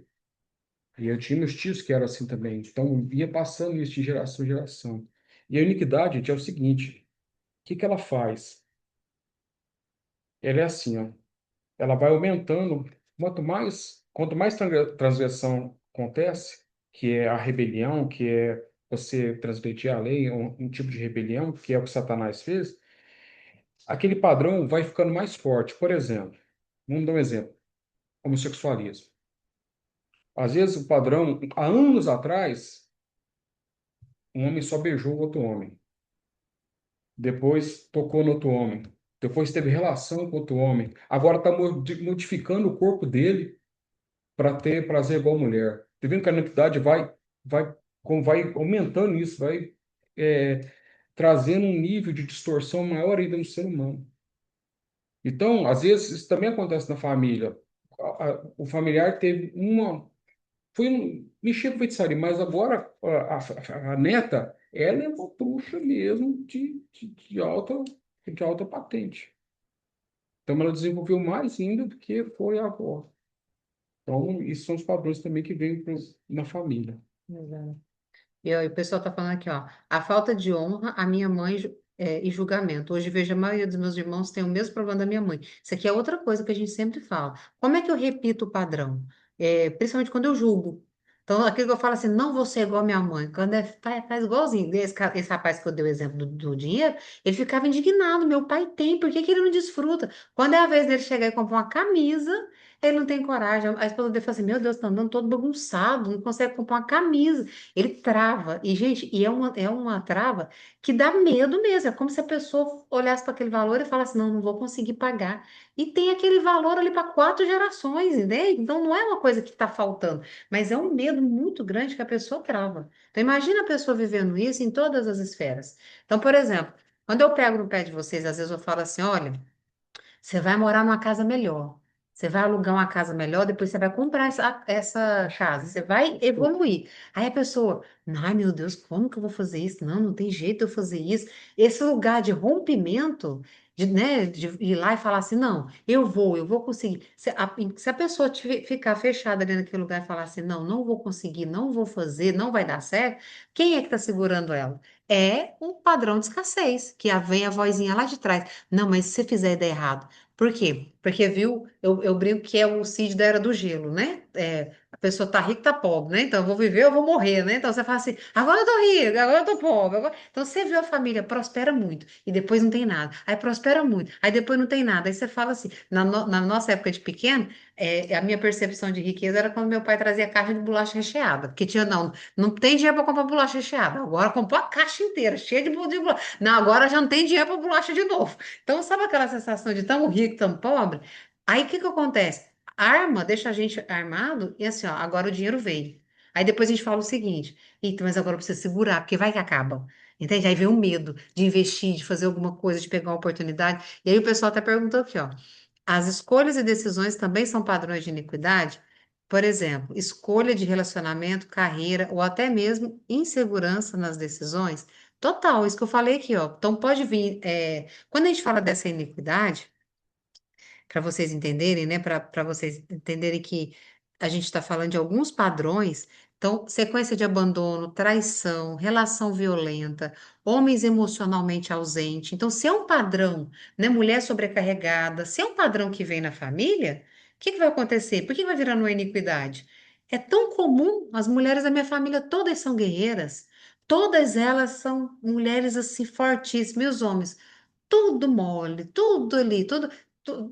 E eu tinha meus tios que eram assim também. Então, ia passando isso de geração em geração. E a iniquidade, gente, é o seguinte: o que que ela faz? Ela é assim, ó. Ela vai aumentando. Quanto mais transgressão acontece, que é a rebelião, que é você transgredir a lei, um tipo de rebelião, que é o que Satanás fez, aquele padrão vai ficando mais forte. Por exemplo, vamos dar um exemplo, homossexualismo. Às vezes o padrão, há anos atrás, um homem só beijou outro homem, depois tocou no outro homem, depois teve relação com outro homem, agora está modificando o corpo dele para ter prazer igual mulher. Tá vendo que a iniquidade vai aumentando isso, vai é, trazendo um nível de distorção maior ainda no ser humano. Então, às vezes, isso também acontece na família. O familiar teve mexer com feitiçaria, mas agora a neta, ela é uma bruxa mesmo de alta patente. Então, ela desenvolveu mais ainda do que foi a avó. Então, isso são os padrões também que vêm na família. Exato. E ó, o pessoal está falando aqui, ó, a falta de honra, a minha mãe e julgamento. Hoje vejo a maioria dos meus irmãos tem o mesmo problema da minha mãe. Isso aqui é outra coisa que a gente sempre fala. Como é que eu repito o padrão? Principalmente quando eu julgo. Então, aquilo que eu falo assim, não vou ser igual a minha mãe. Quando faz igualzinho. Esse rapaz que eu dei o exemplo do dinheiro, ele ficava indignado. Meu pai tem, por que que ele não desfruta? Quando é a vez dele chegar e comprar uma camisa, ele não tem coragem. A esposa dele fala assim, meu Deus, tá andando todo bagunçado, não consegue comprar uma camisa. Ele trava. E, gente, é uma trava que dá medo mesmo. É como se a pessoa olhasse para aquele valor e falasse, não, não vou conseguir pagar. E tem aquele valor ali para 4 gerações, entende? Então não é uma coisa que está faltando, mas é um medo muito grande que a pessoa trava. Então imagina a pessoa vivendo isso em todas as esferas. Então, por exemplo, quando eu pego no pé de vocês, às vezes eu falo assim, olha. Você vai morar numa casa melhor. Você vai alugar uma casa melhor, depois você vai comprar essa casa. Você vai evoluir. Aí a pessoa, ai meu Deus, como que eu vou fazer isso? Não, não tem jeito de eu fazer isso. Esse lugar de rompimento, de ir lá e falar assim, não, eu vou conseguir. Se a pessoa ficar fechada ali naquele lugar e falar assim, não, não vou conseguir, não vou fazer, não vai dar certo, quem é que está segurando ela? É um padrão de escassez, que vem a vozinha lá de trás. Não, mas se você fizer der errado. Por quê? Porque, viu, eu brinco que é o Cid da Era do Gelo, né? A pessoa tá rica, tá pobre, né? Então, eu vou viver, eu vou morrer, né? Então, você fala assim, agora eu tô rica, agora eu tô pobre. Então, você viu a família prospera muito e depois não tem nada. Aí prospera muito, aí depois não tem nada. Aí você fala assim, na nossa época de pequeno, a minha percepção de riqueza era quando meu pai trazia caixa de bolacha recheada. Porque tinha, não tem dinheiro para comprar bolacha recheada. Agora comprou a caixa inteira, cheia de bolacha. Não, agora já não tem dinheiro para bolacha de novo. Então, sabe aquela sensação de tão rico, tão pobre? Aí, o que que acontece? Arma deixa a gente armado e assim, ó, agora o dinheiro veio. Aí depois a gente fala o seguinte, eita, mas agora eu preciso segurar, porque vai que acaba. Entende? Aí vem o medo de investir, de fazer alguma coisa, de pegar uma oportunidade. E aí o pessoal até perguntou aqui, ó. As escolhas e decisões também são padrões de iniquidade? Por exemplo, escolha de relacionamento, carreira ou até mesmo insegurança nas decisões? Total, isso que eu falei aqui, ó. Então pode vir. Quando a gente fala dessa iniquidade, para vocês entenderem, né? Para vocês entenderem que a gente está falando de alguns padrões. Então, sequência de abandono, traição, relação violenta, homens emocionalmente ausentes. Então, se é um padrão, né? Mulher sobrecarregada, se é um padrão que vem na família, o que que vai acontecer? Por que vai virar uma iniquidade? É tão comum, as mulheres da minha família todas são guerreiras, todas elas são mulheres assim fortíssimas, e os homens tudo mole, tudo ali,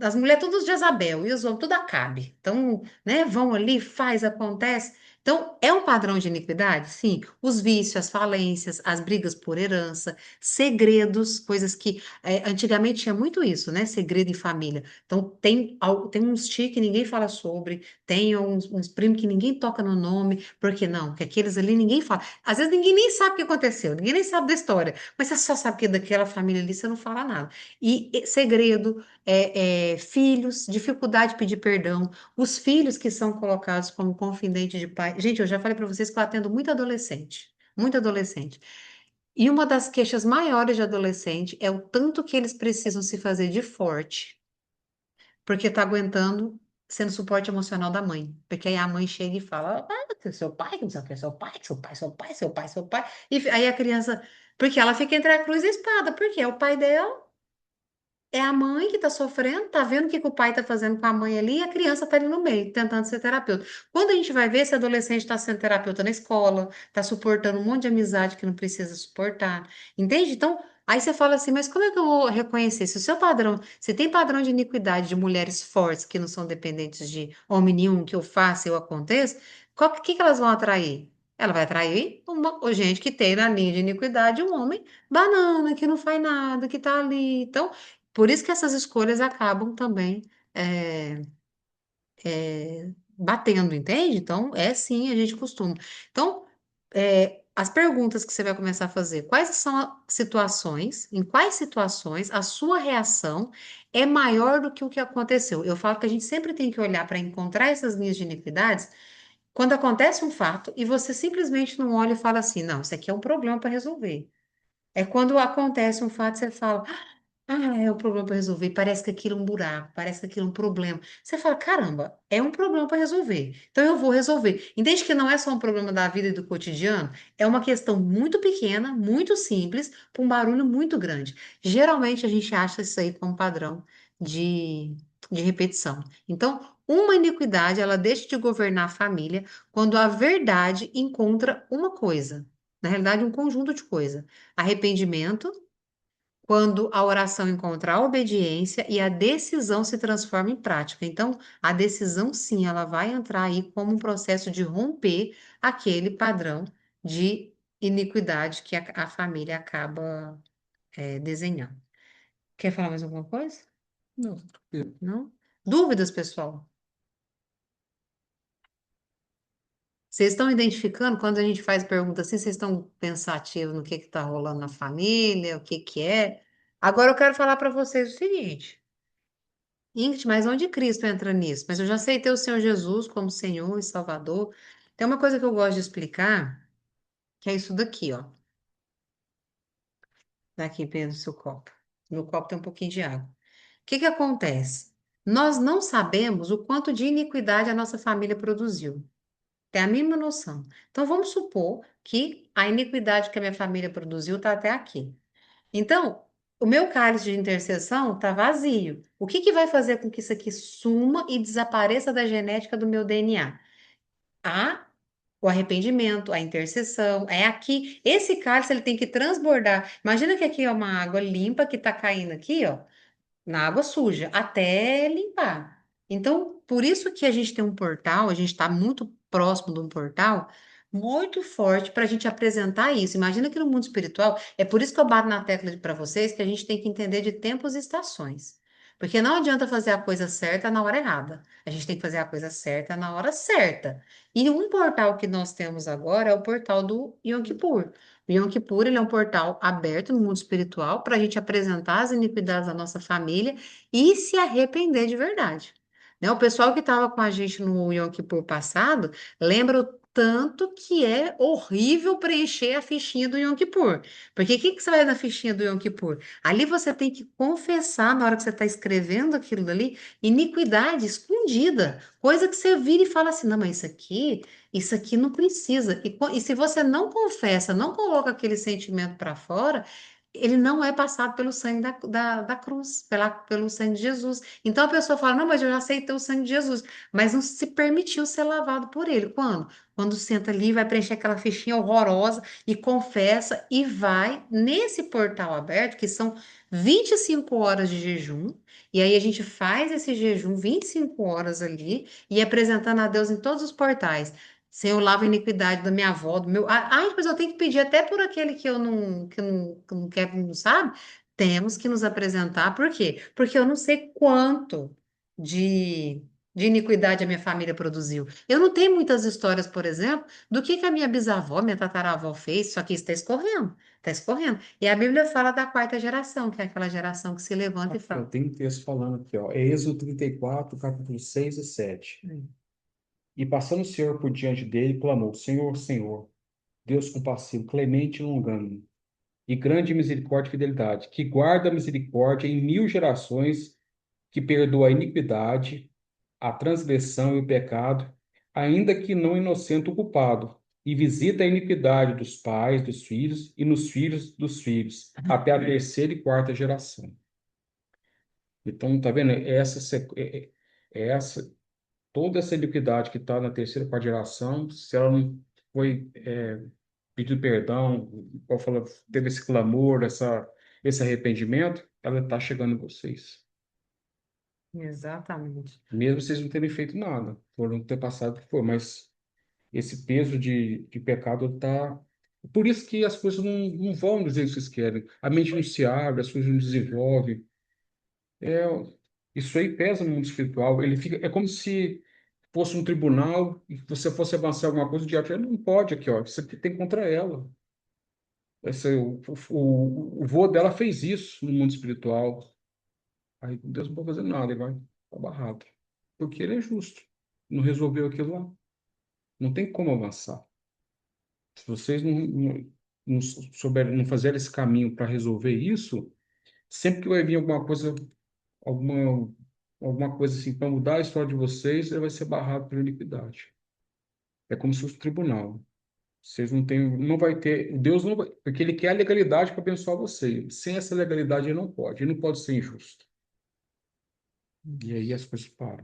as mulheres tudo Jezabel e os homens tudo Acabe. Então, né, vão ali, faz, acontece. Então, é um padrão de iniquidade? Sim. Os vícios, as falências, as brigas por herança, segredos, coisas que antigamente tinha muito isso, né? Segredo em família. Então, tem uns tios que ninguém fala sobre, tem uns primos que ninguém toca no nome, porque não? Que aqueles ali ninguém fala. Às vezes ninguém nem sabe o que aconteceu, ninguém nem sabe da história. Mas você só sabe que daquela família ali você não fala nada. E segredo, filhos, dificuldade de pedir perdão, os filhos que são colocados como confidente de pai. Gente, eu já falei para vocês que eu atendo muito adolescente, muito adolescente. E uma das queixas maiores de adolescente é o tanto que eles precisam se fazer de forte, porque tá aguentando sendo suporte emocional da mãe. Porque aí a mãe chega e fala, seu pai, que não sei o que, seu pai, seu pai, seu pai, seu pai, seu pai. E aí a criança, porque ela fica entre a cruz e a espada, porque é o pai dela. é a mãe que está sofrendo, tá vendo o que que o pai está fazendo com a mãe ali, e a criança está ali no meio, tentando ser terapeuta. Quando a gente vai ver, esse adolescente está sendo terapeuta na escola, está suportando um monte de amizade que não precisa suportar, entende? Então, aí você fala assim, mas como é que eu vou reconhecer? Se o seu padrão, se tem padrão de iniquidade de mulheres fortes que não são dependentes de homem nenhum, que eu faça, eu aconteça, o que que elas vão atrair? Ela vai atrair uma gente que tem na linha de iniquidade um homem banana, que não faz nada, que tá ali. Então, por isso que essas escolhas acabam também é, batendo, entende? Então, é sim, a gente costuma. Então, as perguntas que você vai começar a fazer, quais são as situações, em quais situações a sua reação é maior do que o que aconteceu? Eu falo que a gente sempre tem que olhar para encontrar essas linhas de iniquidades quando acontece um fato e você simplesmente não olha e fala assim, não, isso aqui é um problema para resolver. É quando acontece um fato, você fala, ah, é um problema para resolver. Parece que aquilo é um buraco, parece que aquilo é um problema. Você fala, caramba, é um problema para resolver. Então eu vou resolver. Entende que não é só um problema da vida e do cotidiano? É uma questão muito pequena, muito simples, para um barulho muito grande. Geralmente a gente acha isso aí como padrão de, de repetição. Então, uma iniquidade, ela deixa de governar a família quando a verdade encontra uma coisa. Na realidade, um conjunto de coisas. Arrependimento quando a oração encontra a obediência e a decisão se transforma em prática. Então, a decisão, sim, ela vai entrar aí como um processo de romper aquele padrão de iniquidade que a família acaba, desenhando. Quer falar mais alguma coisa? Não, tranquilo. Não? Dúvidas, pessoal? Vocês estão identificando, quando a gente faz pergunta assim, vocês estão pensativos no que está rolando na família, o que que é? Agora eu quero falar para vocês o seguinte. Ingrid, mas onde Cristo entra nisso? Mas eu já aceitei o Senhor Jesus como Senhor e Salvador. Tem uma coisa que eu gosto de explicar, que é isso daqui, ó. Daqui, Pedro, seu copo. No copo tem um pouquinho de água. O que que acontece? Nós não sabemos o quanto de iniquidade a nossa família produziu. Tem a mínima noção. Então, vamos supor que a iniquidade que a minha família produziu está até aqui. Então, o meu cálice de intercessão está vazio. O que que vai fazer com que isso aqui suma e desapareça da genética do meu DNA? O arrependimento, a intercessão, é aqui. Esse cálice ele tem que transbordar. Imagina que aqui é uma água limpa que está caindo aqui, ó, na água suja, até limpar. Então, por isso que a gente tem um portal, a gente está muito próximo de um portal muito forte para a gente apresentar isso. Imagina que no mundo espiritual, é por isso que eu bato na tecla para vocês que a gente tem que entender de tempos e estações. Porque não adianta fazer a coisa certa na hora errada. A gente tem que fazer a coisa certa na hora certa. E um portal que nós temos agora é o portal do Yom Kippur. O Yom Kippur, ele é um portal aberto no mundo espiritual para a gente apresentar as iniquidades da nossa família e se arrepender de verdade. Né? O pessoal que estava com a gente no Yom Kippur passado lembra o tanto que é horrível preencher a fichinha do Yom Kippur. Porque o que que você vai na fichinha do Yom Kippur? Ali você tem que confessar, na hora que você está escrevendo aquilo ali, iniquidade escondida. Coisa que você vira e fala assim, não, mas isso aqui não precisa. E se você não confessa, não coloca aquele sentimento para fora, ele não é passado pelo sangue da cruz, pelo sangue de Jesus. Então a pessoa fala: não, mas eu já aceitei o sangue de Jesus, mas não se permitiu ser lavado por ele. Quando? Quando senta ali, vai preencher aquela fichinha horrorosa e confessa e vai nesse portal aberto, que são 25 horas de jejum. E aí a gente faz esse jejum 25 horas ali e apresentando a Deus em todos os portais. Senhor, lava a iniquidade da minha avó, do meu. Ai, mas eu tenho que pedir até por aquele que não quer, não sabe? Temos que nos apresentar, por quê? Porque eu não sei quanto de, de iniquidade a minha família produziu. Eu não tenho muitas histórias, por exemplo, do que a minha bisavó, minha tataravó fez, só que isso está escorrendo. Está escorrendo. E a Bíblia fala da quarta geração, que é aquela geração que se levanta e Aqui, ó, fala. tem um texto falando aqui, ó. É Êxodo 34, capítulo 6 e 7. E passando o Senhor por diante dele, clamou: Senhor, Senhor, Deus compassivo, clemente e longânimo, e grande em misericórdia e fidelidade, que guarda a misericórdia em 1000 gerações, que perdoa a iniquidade, a transgressão e o pecado, ainda que não inocente o culpado, e visita a iniquidade dos pais, dos filhos e nos filhos dos filhos, até a terceira e quarta geração. Então, tá vendo? Essa, toda essa iniquidade que está na terceira quarta geração, se ela não foi pedido perdão, igual fala, teve esse clamor, esse arrependimento, ela está chegando em vocês. Exatamente. Mesmo vocês não terem feito nada, foram ter passado o que for, mas esse peso de pecado está. Por isso que as coisas não vão do jeito que vocês querem. A mente não se abre, as coisas não desenvolvem. É, isso aí pesa no mundo espiritual. Ele fica, é como se fosse um tribunal e você fosse avançar alguma coisa, o diabo já não pode aqui, ó. Você tem contra ela. O vô dela fez isso no mundo espiritual. Aí Deus não pode fazer nada, ele vai estar barrado. Porque ele é justo. Não resolveu aquilo lá. Não tem como avançar. Se vocês não souberem, não fizerem esse caminho para resolver isso, sempre que vai vir alguma, alguma coisa assim para mudar a história de vocês, ele vai ser barrado pela iniquidade. É como se fosse um tribunal. Vocês não têm, não vai ter, Deus não vai, porque ele quer a legalidade para abençoar você. Sem essa legalidade ele não pode ser injusto. E aí as coisas param.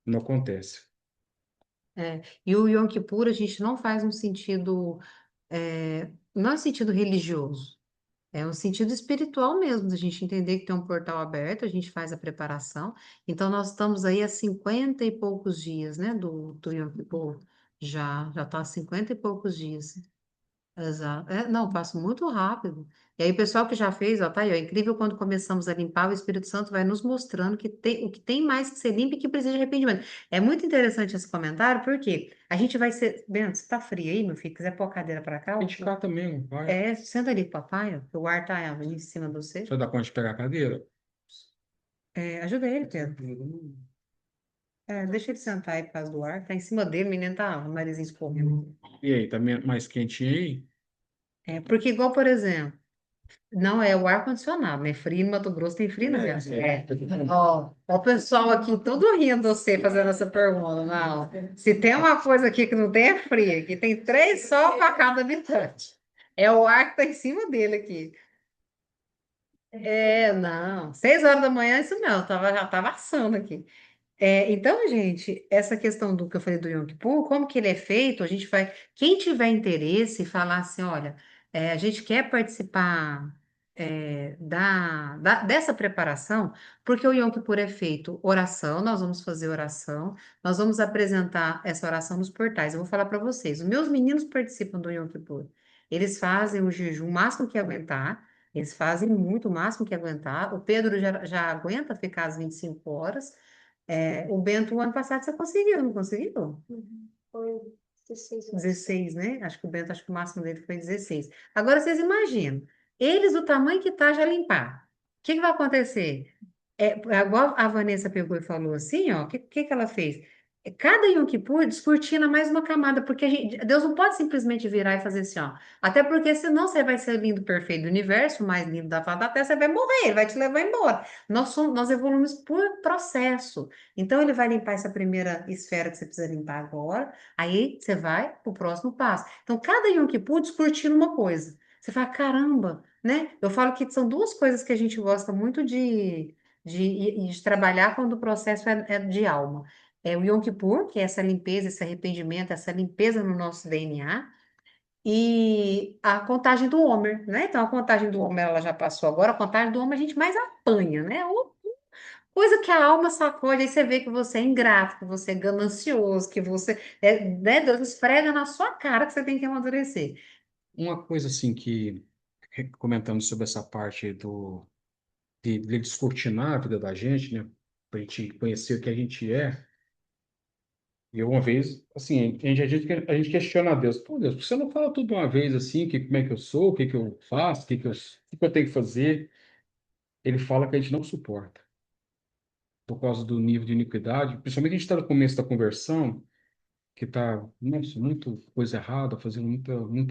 Não acontece. E o Yom Kippur a gente não faz no sentido, não é sentido religioso, é um sentido espiritual mesmo, da gente entender que tem um portal aberto, a gente faz a preparação. Então nós estamos aí há 50 e poucos dias, né, do Yom Kippur. Já está há 50 e poucos dias. Exato. Não, passa muito rápido. E aí, o pessoal que já fez, ó, tá aí, ó, é incrível quando começamos a limpar, o Espírito Santo vai nos mostrando que tem, o que tem mais que ser limpo e que precisa de arrependimento. É muito interessante esse comentário, porque a gente vai ser. Bento, você tá frio aí, meu filho? Quiser pôr a cadeira pra cá? A gente cata mesmo, vai. Senta ali com o papai, ó, que o ar tá em cima de Você você. vai dar conta de pegar a cadeira? Ajuda ele, Pedro. Deixa ele sentar aí por causa do ar. Tá em cima dele, o menino tá, o narizinho escorrendo. E aí, tá mais quentinho aí? Porque, igual, por exemplo. Não é o ar-condicionado, né? Frio no Mato Grosso tem frio, né? Ó, o pessoal aqui todo rindo de você fazendo essa pergunta. Não, se tem uma coisa aqui que não tem é frio, aqui tem 3 sol para cada habitante. É o ar que tá em cima dele aqui. Não, 6 horas da manhã, isso não, já tava assando aqui. Então, gente, essa questão do que eu falei do Yom Kippur, como que ele é feito, a gente vai. Quem tiver interesse, falar assim, olha, a gente quer participar dessa preparação, porque o Yom Kippur é feito oração, nós vamos fazer oração, nós vamos apresentar essa oração nos portais. Eu vou falar para vocês, os meus meninos participam do Yom Kippur. Eles fazem o jejum o máximo que aguentar, eles fazem muito, o máximo que aguentar. O Pedro já aguenta ficar às 25 horas. O Bento, o ano passado, você conseguiu, não conseguiu? Foi 16 horas. 16, né? Acho que o máximo dele foi 16. Agora, vocês imaginam, eles do tamanho que tá, já limpar. O que que vai acontecer? Igual a Vanessa pegou e falou assim, ó, o que que ela fez? Cada Yom Kippur descortina mais uma camada, porque Deus não pode simplesmente virar e fazer assim, ó. Até porque senão você vai ser lindo, perfeito do universo, o mais lindo da face da terra, você vai morrer, ele vai te levar embora. Nós evoluímos por processo. Então, ele vai limpar essa primeira esfera que você precisa limpar agora, aí você vai para o próximo passo. Então, cada Yom Kippur descortina uma coisa. Você fala, caramba, né? Eu falo que são duas coisas que a gente gosta muito de trabalhar quando o processo é de alma. É o Yom Kippur, que é essa limpeza, esse arrependimento, essa limpeza no nosso DNA, e a contagem do Homer, né? Então, a contagem do Homer ela já passou agora, a contagem do Homer a gente mais apanha, né? Coisa que a alma sacode, aí você vê que você é ingrato, que você é ganancioso, que você, né, Deus esfrega na sua cara que você tem que amadurecer. Uma coisa assim que, comentando sobre essa parte de descortinar a vida da gente, né? Para a gente conhecer o que a gente é. E eu, uma vez, assim, a gente questiona a Deus. Pô, Deus, por que você não fala tudo de uma vez assim, como é que eu sou, o que que eu faço, o que que eu tenho que fazer? Ele fala que a gente não suporta, por causa do nível de iniquidade. Principalmente a gente está no começo da conversão, que está, nossa, muito coisa errada,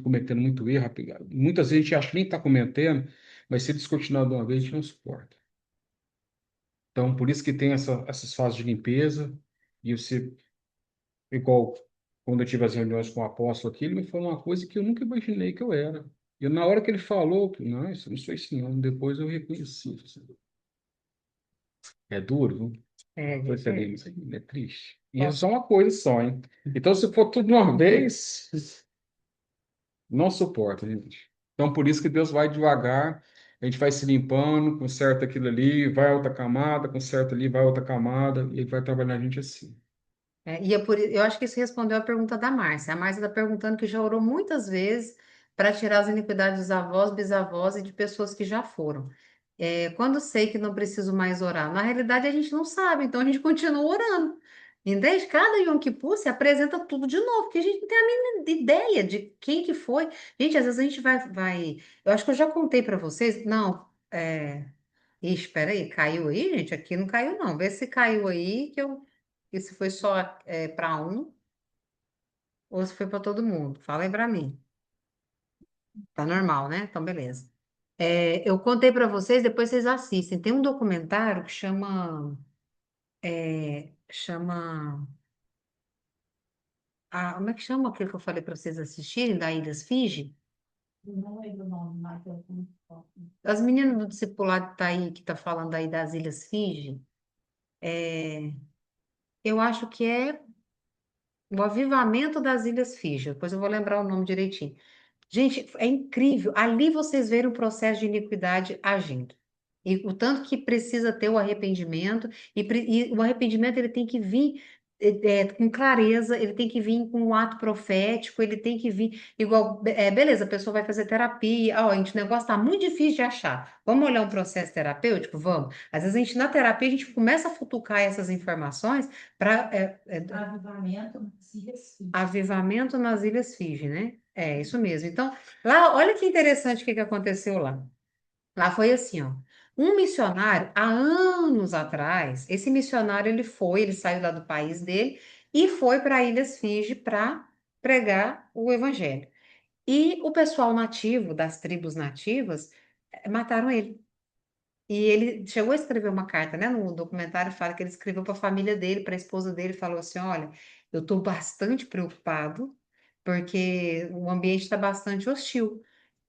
cometendo muito erro. Muitas vezes a gente acha que nem está cometendo, mas se descortinar de uma vez, a gente não suporta. Então, por isso que tem essas fases de limpeza, e você, igual quando eu tive as reuniões com o apóstolo aqui, ele me falou uma coisa que eu nunca imaginei que eu era. E na hora que ele falou, não, isso não sou isso não, depois eu reconheci. Assim. É duro, viu? É Coisa ali, difícil. é triste. E isso Ó, é só uma coisa só, hein? Então, se for tudo de uma vez, não suporta, gente. Então, por isso que Deus vai devagar, a gente vai se limpando, conserta aquilo ali, vai outra camada, conserta ali, vai outra camada, e ele vai trabalhar a gente assim. e é por, eu acho que isso respondeu a pergunta da Márcia. A Márcia está perguntando que já orou muitas vezes para tirar as iniquidades dos avós, bisavós e de pessoas que já foram. Quando sei que não preciso mais orar? Na realidade, a gente não sabe, então a gente continua orando. Entende? Cada Yom Kippur se apresenta tudo de novo, porque a gente não tem a mínima ideia de quem que foi. Gente, às vezes a gente vai. Eu acho que eu já contei para vocês. Não, Ixi, espera aí, caiu aí, gente? Aqui não caiu, não. Vê se caiu aí, que eu. E se foi só para um ou se foi para todo mundo. Fala aí para mim. Tá normal, né? Então, beleza. Eu contei para vocês, depois vocês assistem. Tem um documentário que chama. Como é que chama aquilo que eu falei para vocês assistirem, da Ilhas Fiji? Não lembro o nome, mas eu... As meninas do discipulado tá aí, que tá falando aí das Ilhas Fiji. Eu acho que é o Avivamento das Ilhas Fiji. Depois eu vou lembrar o nome direitinho. Gente, é incrível. Ali vocês verem o processo de iniquidade agindo. E o tanto que precisa ter o arrependimento, e o arrependimento ele tem que vir com clareza, ele tem que vir com um ato profético, ele tem que vir igual, beleza, a pessoa vai fazer terapia, ó, gente, o negócio tá muito difícil de achar. Vamos olhar um processo terapêutico? Vamos. Às vezes a gente, na terapia, a gente começa a futucar essas informações para Avivamento nas Ilhas Fiji, né? É isso mesmo. Então, lá, olha que interessante o que que aconteceu lá. Lá foi assim, ó. Um missionário, há anos atrás, esse missionário ele saiu lá do país dele e foi para Ilhas Fiji para pregar o evangelho. E o pessoal nativo, das tribos nativas, mataram ele. E ele chegou a escrever uma carta, né? No documentário fala que ele escreveu para a família dele, para a esposa dele, falou assim: Olha, eu estou bastante preocupado porque o ambiente está bastante hostil.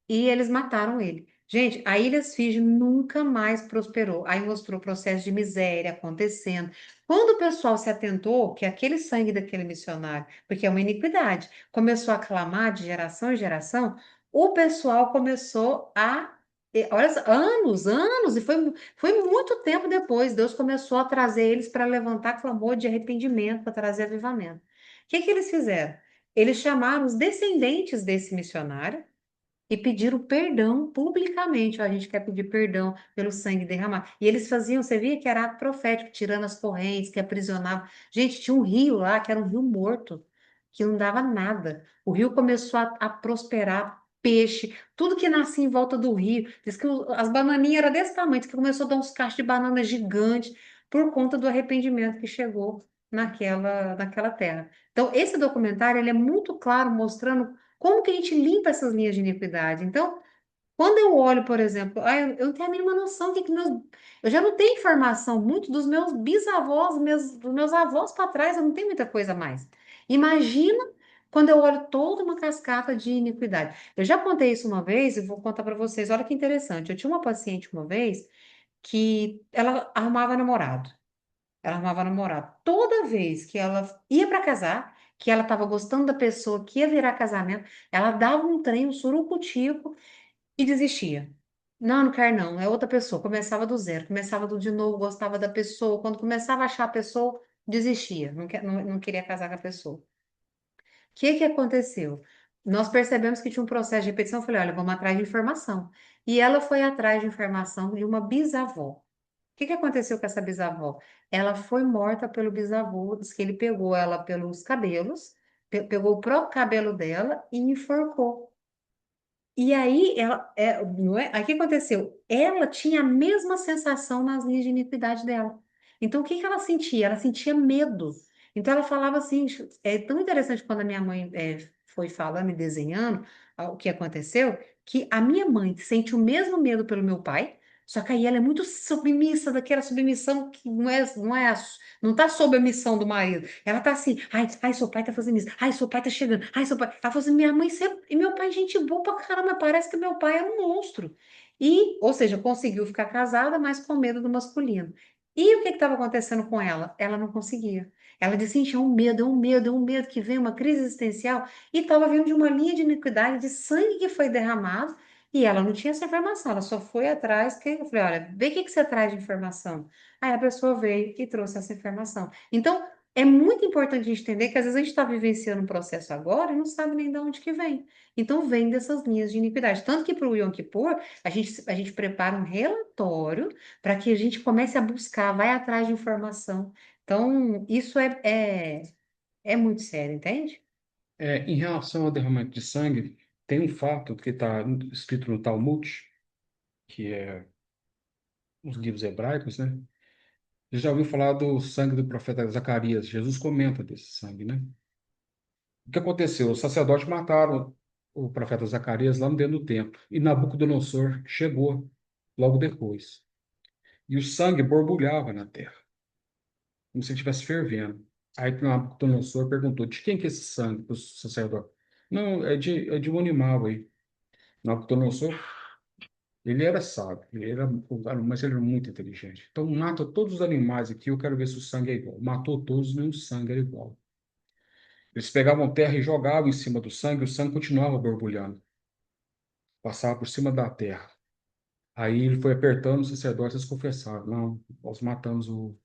E eles mataram ele. Gente, a Ilhas Fiji nunca mais prosperou. Aí mostrou o processo de miséria acontecendo. Quando o pessoal se atentou que aquele sangue daquele missionário, porque é uma iniquidade, começou a clamar de geração em geração, o pessoal começou olha, anos, e foi muito tempo depois, Deus começou a trazer eles para levantar clamor de arrependimento, para trazer avivamento. O que que eles fizeram? Eles chamaram os descendentes desse missionário e pediram perdão publicamente. Ó, a gente quer pedir perdão pelo sangue derramado. E eles faziam, você via que era ato profético, tirando as correntes, que aprisionavam. Gente, tinha um rio lá, que era um rio morto, que não dava nada. O rio começou a prosperar. Peixe, tudo que nascia em volta do rio. Diz que as bananinhas eram desse tamanho, diz que começou a dar uns cachos de banana gigantes por conta do arrependimento que chegou naquela terra. Então, esse documentário ele é muito claro mostrando como que a gente limpa essas linhas de iniquidade? Então, quando eu olho, por exemplo, eu não tenho a mínima noção eu já não tenho informação muito dos meus bisavós, dos meus avós para trás, eu não tenho muita coisa a mais. Imagina quando eu olho toda uma cascata de iniquidade. Eu já contei isso uma vez e vou contar para vocês. Olha que interessante. Eu tinha uma paciente uma vez que ela arrumava namorado. Ela arrumava namorado. Toda vez que ela ia para casar, que ela estava gostando da pessoa que ia virar casamento, ela dava um trem, um surucutico e desistia. Não, não quero não, é outra pessoa. Começava do zero, começava do de novo, gostava da pessoa. Quando começava a achar a pessoa, desistia, não queria casar com a pessoa. O que que aconteceu? Nós percebemos que tinha um processo de repetição. Eu falei, olha, vamos atrás de informação. E ela foi atrás de informação de uma bisavó. O que que aconteceu com essa bisavó? Ela foi morta pelo bisavô, diz que ele pegou ela pelos cabelos, pegou o próprio cabelo dela e enforcou. E aí, não é? Aí o que aconteceu? Ela tinha a mesma sensação nas linhas de iniquidade dela. Então, o que que ela sentia? Ela sentia medo. Então, ela falava assim: é tão interessante quando a minha mãe foi falando e desenhando o que aconteceu, que a minha mãe sente o mesmo medo pelo meu pai, só que aí ela é muito submissa, daquela submissão que não tá sob a missão do marido. Ela tá assim, ai, seu pai tá fazendo isso, ai, seu pai tá chegando, ai, seu pai. Ela falou assim, minha mãe sempre. E meu pai, gente boa pra caramba, parece que meu pai era um monstro. Ou seja, conseguiu ficar casada, mas com medo do masculino. E o que estava acontecendo com ela? Ela não conseguia. Ela disse, gente, é um medo que vem, uma crise existencial. E estava vindo de uma linha de iniquidade, de sangue que foi derramado, e ela não tinha essa informação, ela só foi atrás, que eu falei, olha, vê o que você traz de informação. Aí a pessoa veio e trouxe essa informação. Então, é muito importante a gente entender que às vezes a gente está vivenciando um processo agora e não sabe nem de onde que vem. Então, vem dessas linhas de iniquidade. Tanto que para o Yom Kippur, a gente prepara um relatório para que a gente comece a buscar, vai atrás de informação. Então, isso é muito sério, entende? Em relação ao derramamento de sangue, tem um fato que está escrito no Talmud, que é os livros hebraicos, né? Você já ouviu falar do sangue do profeta Zacarias? Jesus comenta desse sangue, né? O que aconteceu? Os sacerdotes mataram o profeta Zacarias lá dentro do templo. E Nabucodonosor chegou logo depois. E o sangue borbulhava na terra, como se estivesse fervendo. Aí Nabucodonosor perguntou: de quem que é esse sangue para o sacerdote? Não, é de um animal aí. Nabucodonosor, ele era sábio, mas ele era muito inteligente. Então mata todos os animais aqui, eu quero ver se o sangue é igual. Matou todos, nem o sangue era igual. Eles pegavam terra e jogavam em cima do sangue, o sangue continuava borbulhando, passava por cima da terra. Aí ele foi apertando os sacerdotes, eles confessaram: não, nós matamos o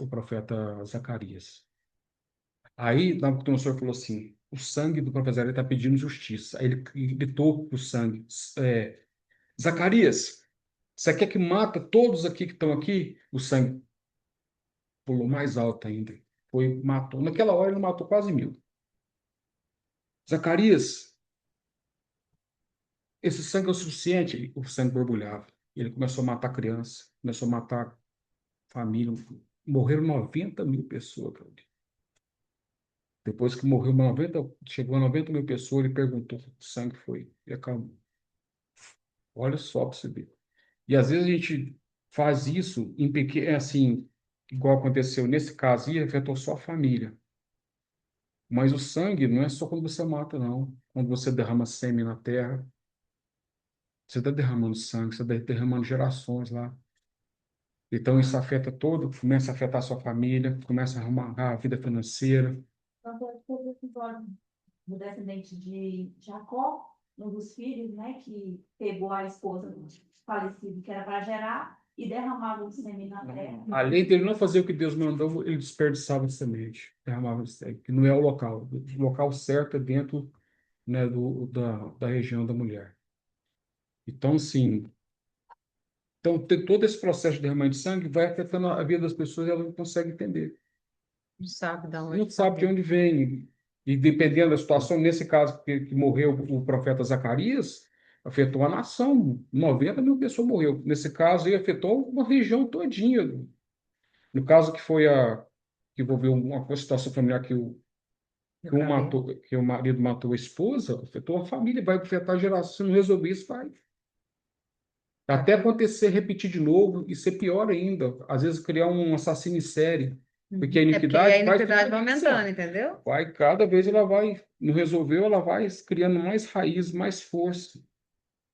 profeta Zacarias. Aí Nabucodonosor falou assim: o sangue do profeta Zacarias está pedindo justiça. Aí ele gritou para o sangue: é, Zacarias, você quer que mata todos aqui que estão aqui? O sangue pulou mais alto ainda. Foi, matou. Naquela hora ele matou quase 1.000. Zacarias, esse sangue é o suficiente? O sangue borbulhava. Ele começou a matar criança, começou a matar família. Morreram 90.000 pessoas, Claudio. Depois que morreu 90, chegou a 90.000 pessoas, ele perguntou: o sangue foi. E acalmou. Olha só para você ver. E às vezes a gente faz isso em pequeno, assim, igual aconteceu nesse caso, e afetou só a família. Mas o sangue não é só quando você mata, não. Quando você derrama sêmen na terra, você está derramando sangue, você está derramando gerações lá. Então isso afeta todo, começa a afetar a sua família, começa a arrumar a vida financeira. Tanto é que teve o episódio do descendente de Jacó, um dos filhos, né, que pegou a esposa do falecido, que era para gerar, e derramava o sêmen na terra. Além dele não fazer o que Deus mandou, ele desperdiçava a semente, derramava semente, que não é o local. O local certo é dentro, né, da região da mulher. Então, assim, todo esse processo de derramamento de sangue vai afetando a vida das pessoas e elas não conseguem entender. Não sabe de onde Não sabe de saber. onde vem. E dependendo da situação, nesse caso que morreu o profeta Zacarias, afetou a nação. 90.000 pessoas morreu. Nesse caso, aí afetou uma região todinha. No caso que envolveu uma situação familiar Deu que um para ver. matou, que o marido matou a esposa, afetou a família, vai afetar a geração. Se não resolver isso, vai. Tá Até vendo? acontecer, repetir de novo e ser pior ainda. Às vezes criar um assassino em série. Porque a É porque a iniquidade vai iniquidade vai ficando assim, aumentando, ó. entendeu? Vai, cada vez ela vai, não resolveu, ela vai criando mais raiz, mais força,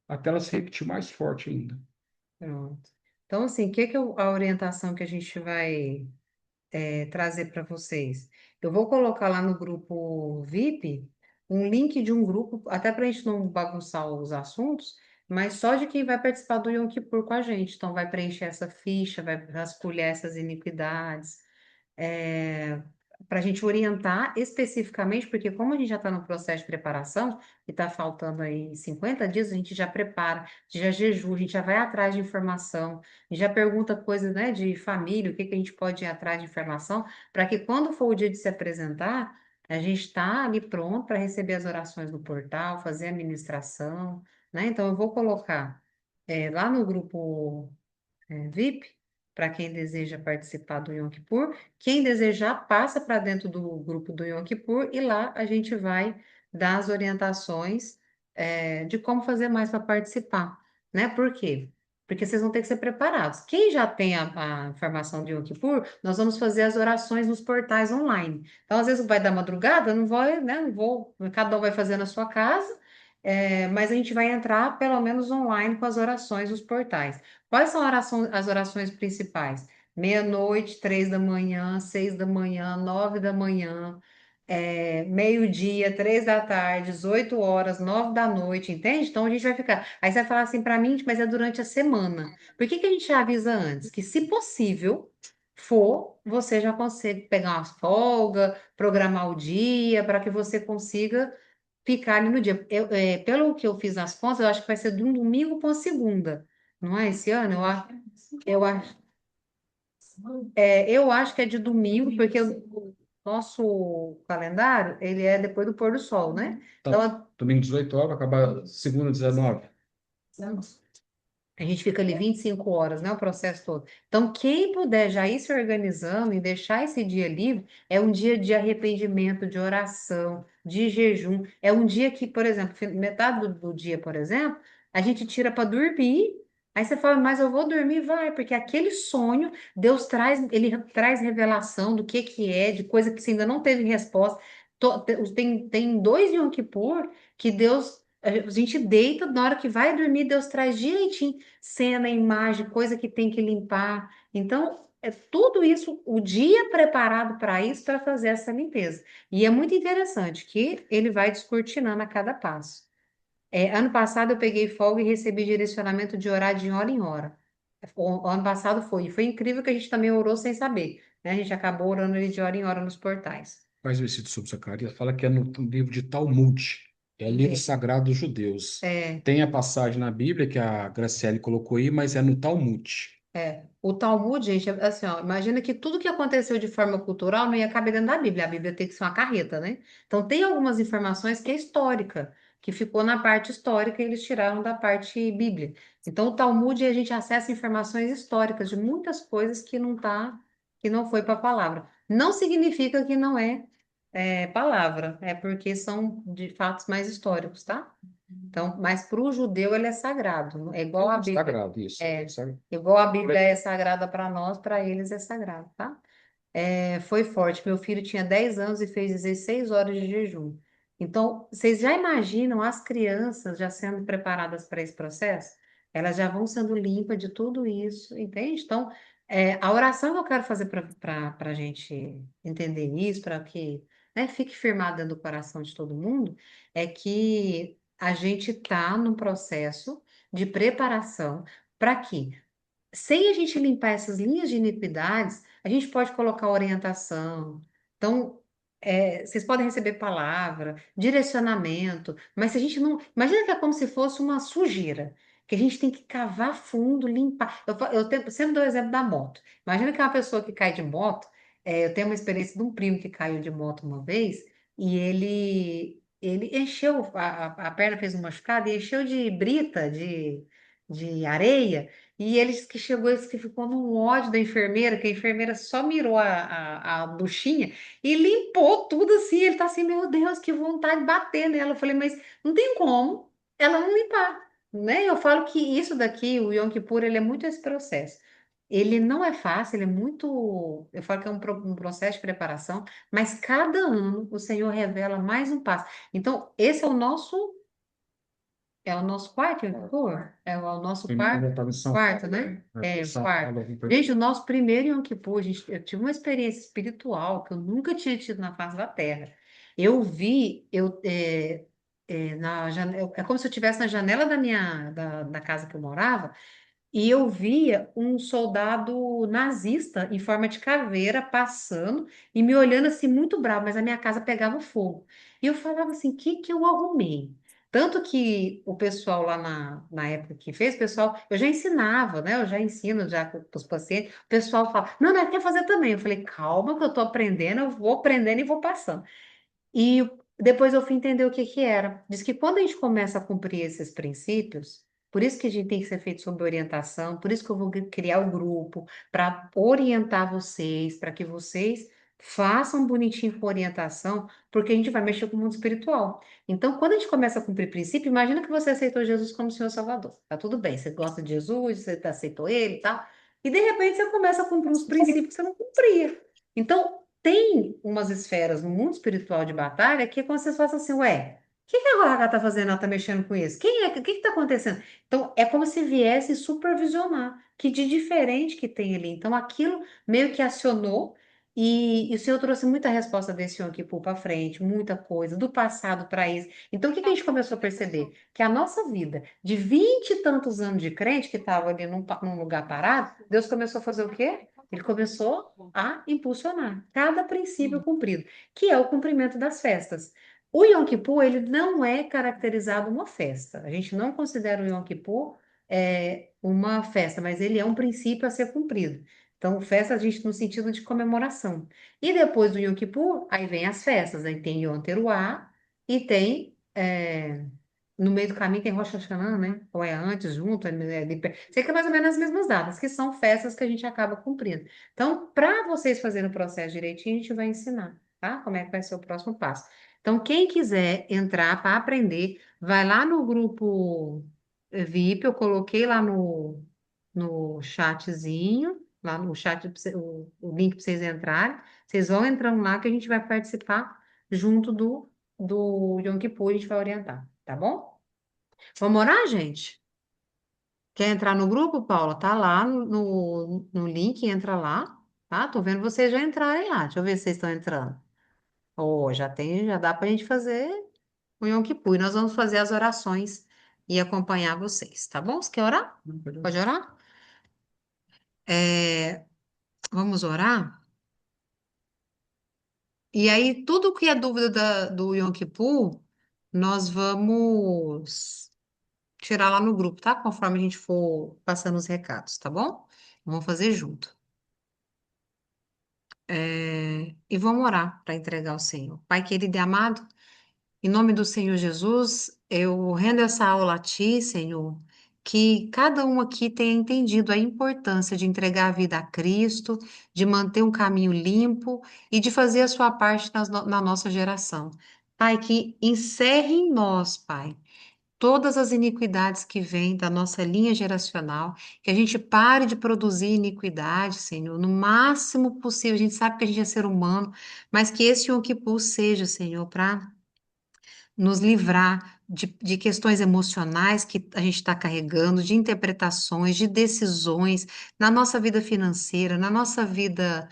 até ela se repetir mais forte ainda. Pronto. Então, assim, a orientação que a gente vai trazer para vocês? Eu vou colocar lá no grupo VIP um link de um grupo, até para a gente não bagunçar os assuntos, mas só de quem vai participar do Yom Kippur com a gente. Então, vai preencher essa ficha, vai vasculhar essas iniquidades, para a gente orientar especificamente, porque como a gente já está no processo de preparação, e está faltando aí 50 dias, a gente já prepara, a gente já jejua, a gente já vai atrás de informação, a gente já pergunta coisas, né, de família, o que que a gente pode ir atrás de informação, para que quando for o dia de se apresentar, a gente está ali pronto para receber as orações no portal, fazer a ministração, né? Então, eu vou colocar lá no grupo VIP, para quem deseja participar do Yom Kippur. Quem desejar, passa para dentro do grupo do Yom Kippur e lá a gente vai dar as orientações de como fazer mais para participar, né? Por quê? Porque vocês vão ter que ser preparados. Quem já tem a informação de Yom Kippur, nós vamos fazer as orações nos portais online. Então, às vezes vai dar madrugada, não vai, né? Não vou, cada um vai fazer na sua casa, mas a gente vai entrar pelo menos online com as orações nos portais. Quais são as orações principais? meia-noite, 3 da manhã, 6 da manhã, 9 da manhã, meio-dia, 3 da tarde, 18 horas, 9 da noite, entende? Então a gente vai ficar. Aí você vai falar assim para mim, mas é durante a semana. Por que que a gente já avisa antes? Que se possível for, você já consegue pegar uma folga, programar o dia para que você consiga ficar ali no dia. Pelo que eu fiz nas contas, eu acho que vai ser de um domingo para uma segunda, não é esse ano? Eu acho que é de domingo, porque o nosso calendário, ele é depois do pôr do sol, né? Tá, Então, domingo 18 horas, acaba segunda 19. a gente fica ali 25 horas, né? O processo todo. Então, quem puder já ir se organizando e deixar esse dia livre, é um dia de arrependimento, de oração, de jejum. É um dia que, por exemplo, metade do dia, por exemplo, a gente tira para dormir. Aí você fala, mas eu vou dormir, vai, porque aquele sonho, Deus traz, ele traz revelação do que é, de coisa que você ainda não teve resposta. Tem dois Yom Kippur que Deus, a gente deita, na hora que vai dormir, Deus traz direitinho cena, imagem, coisa que tem que limpar. Então, é tudo isso, o dia preparado para isso, para fazer essa limpeza. E é muito interessante que ele vai descortinando a cada passo. Ano passado eu peguei folga e recebi direcionamento de orar de hora em hora. O ano passado foi incrível que a gente também orou sem saber, né? A gente acabou orando ele de hora em hora nos portais. Faz versículo sobre Zacarias, fala que é no livro de Talmud, é livro sagrado dos judeus. É, Tem a passagem na Bíblia que a Graciele colocou aí, mas é no Talmud. O Talmud, gente, assim, ó, imagina que tudo que aconteceu de forma cultural não ia caber dentro da Bíblia. A Bíblia tem que ser uma carreta, né? Então, tem algumas informações que é histórica, que ficou na parte histórica e eles tiraram da parte Bíblia. Então, o Talmud, a gente acessa informações históricas de muitas coisas que não tá, que não foi para a palavra. Não significa que não é palavra, é porque são de fatos mais históricos, tá? Então, mas para o judeu ele é sagrado, é igual a Bíblia. Sagrado, isso. É, Sagrado. igual a Bíblia é sagrada para nós, para eles é sagrado, tá? Foi forte. Meu filho tinha 10 anos e fez 16 horas de jejum. Então, vocês já imaginam as crianças já sendo preparadas para esse processo? Elas já vão sendo limpas de tudo isso, entende? Então, a oração que eu quero fazer para a gente entender isso, para que, né, fique firmada dentro do coração de todo mundo, é que a gente está num processo de preparação para quê? Sem a gente limpar essas linhas de iniquidades, a gente pode colocar orientação. Então, vocês podem receber palavra, direcionamento, mas se a gente não. Imagina que é como se fosse uma sujeira, que a gente tem que cavar fundo, limpar. Sempre dou o exemplo da moto. Imagina que é uma pessoa que cai de moto. Eu tenho uma experiência de um primo que caiu de moto uma vez e ele encheu, a perna fez um machucado e encheu de brita, de areia. E ele disse que chegou, disse que ficou num ódio da enfermeira, que a enfermeira só mirou a buchinha e limpou tudo assim. Ele tá assim, meu Deus, que vontade de bater nela. Eu falei, mas não tem como ela não limpar, né? Eu falo que isso daqui, o Yom Kippur, ele é muito esse processo. Ele não é fácil, ele é muito. Eu falo que é um processo de preparação, mas cada ano o Senhor revela mais um passo. Então, esse é o nosso quarto, Yom Kippur? O nosso Quando eu quarto, estava em São quarto, Paulo, né? São Quarto. Paulo, eu vim pra- Gente, o nosso primeiro Yom Kippur, gente, eu tive uma experiência espiritual que eu nunca tinha tido na face da terra. Eu vi, é como se eu estivesse na janela da casa que eu morava, e eu via um soldado nazista em forma de caveira passando e me olhando assim muito bravo, mas a minha casa pegava fogo. E eu falava assim, o que que eu arrumei? Tanto que o pessoal lá na época que fez, o pessoal, eu já ensinava, né? Eu já ensino já para os pacientes. O pessoal fala, não, não, quer fazer também. Eu falei, calma que eu estou aprendendo, eu vou aprendendo e vou passando. E depois eu fui entender o que que era. Diz que quando a gente começa a cumprir esses princípios, por isso que a gente tem que ser feito sob orientação, por isso que eu vou criar o grupo para orientar vocês, para que vocês façam bonitinho com orientação, porque a gente vai mexer com o mundo espiritual. Então, quando a gente começa a cumprir princípio, imagina que você aceitou Jesus como Senhor Salvador. Tá tudo bem, você gosta de Jesus, você aceitou ele e tal. E de repente você começa a cumprir uns princípios que você não cumpria. Então, tem umas esferas no mundo espiritual de batalha que é como se você faça assim, ué. que a Raga está fazendo? Ela está mexendo com isso? Quem é? O que está acontecendo? Então, é como se viesse supervisionar. Que de diferente que tem ali. Então, aquilo meio que acionou. E o Senhor trouxe muita resposta desse Yom Kippur para frente, muita coisa, do passado para isso. Então, o que a gente começou a perceber? Que a nossa vida, de 20 e tantos anos de crente, que estava ali num lugar parado, Deus começou a fazer o quê? Ele começou a impulsionar cada princípio cumprido, que é o cumprimento das festas. O Yom Kippur, ele não é caracterizado uma festa. A gente não considera o Yom Kippur uma festa, mas ele é um princípio a ser cumprido. Então, festa a gente no sentido de comemoração. E depois do Yom Kippur, aí vem as festas. Aí tem Yom Teruah e tem no meio do caminho tem Rosh Hashanah, né? Ou é antes, junto, sei que é mais ou menos as mesmas datas, que são festas que a gente acaba cumprindo. Então, para vocês fazerem o processo direitinho, a gente vai ensinar, tá? Como é que vai ser o próximo passo. Então, quem quiser entrar para aprender, vai lá no grupo VIP, eu coloquei lá no chatzinho, lá no chat, o link para vocês entrarem. Vocês vão entrando lá que a gente vai participar junto do Yom Kippur, a gente vai orientar, tá bom? Vamos orar, gente? Quer entrar no grupo, Paula? Tá lá no link, entra lá, tá? Tô vendo vocês já entrarem lá. Deixa eu ver se vocês estão entrando. Oh, já dá pra gente fazer o Yom Kippur. E nós vamos fazer as orações e acompanhar vocês, tá bom? Você quer orar? Pode orar? É, vamos orar? E aí, tudo que é dúvida do Yom Kippur, nós vamos tirar lá no grupo, tá? Conforme a gente for passando os recados, tá bom? Vamos fazer junto. E vamos orar para entregar ao Senhor. Pai querido e amado, em nome do Senhor Jesus, eu rendo essa aula a Ti, Senhor, que cada um aqui tenha entendido a importância de entregar a vida a Cristo, de manter um caminho limpo e de fazer a sua parte na nossa geração. Pai, que encerre em nós, Pai, todas as iniquidades que vêm da nossa linha geracional, que a gente pare de produzir iniquidade, Senhor, no máximo possível. A gente sabe que a gente é ser humano, mas que esse Yom Kippur seja, Senhor, para nos livrar de questões emocionais que a gente está carregando, de interpretações, de decisões na nossa vida financeira, na nossa vida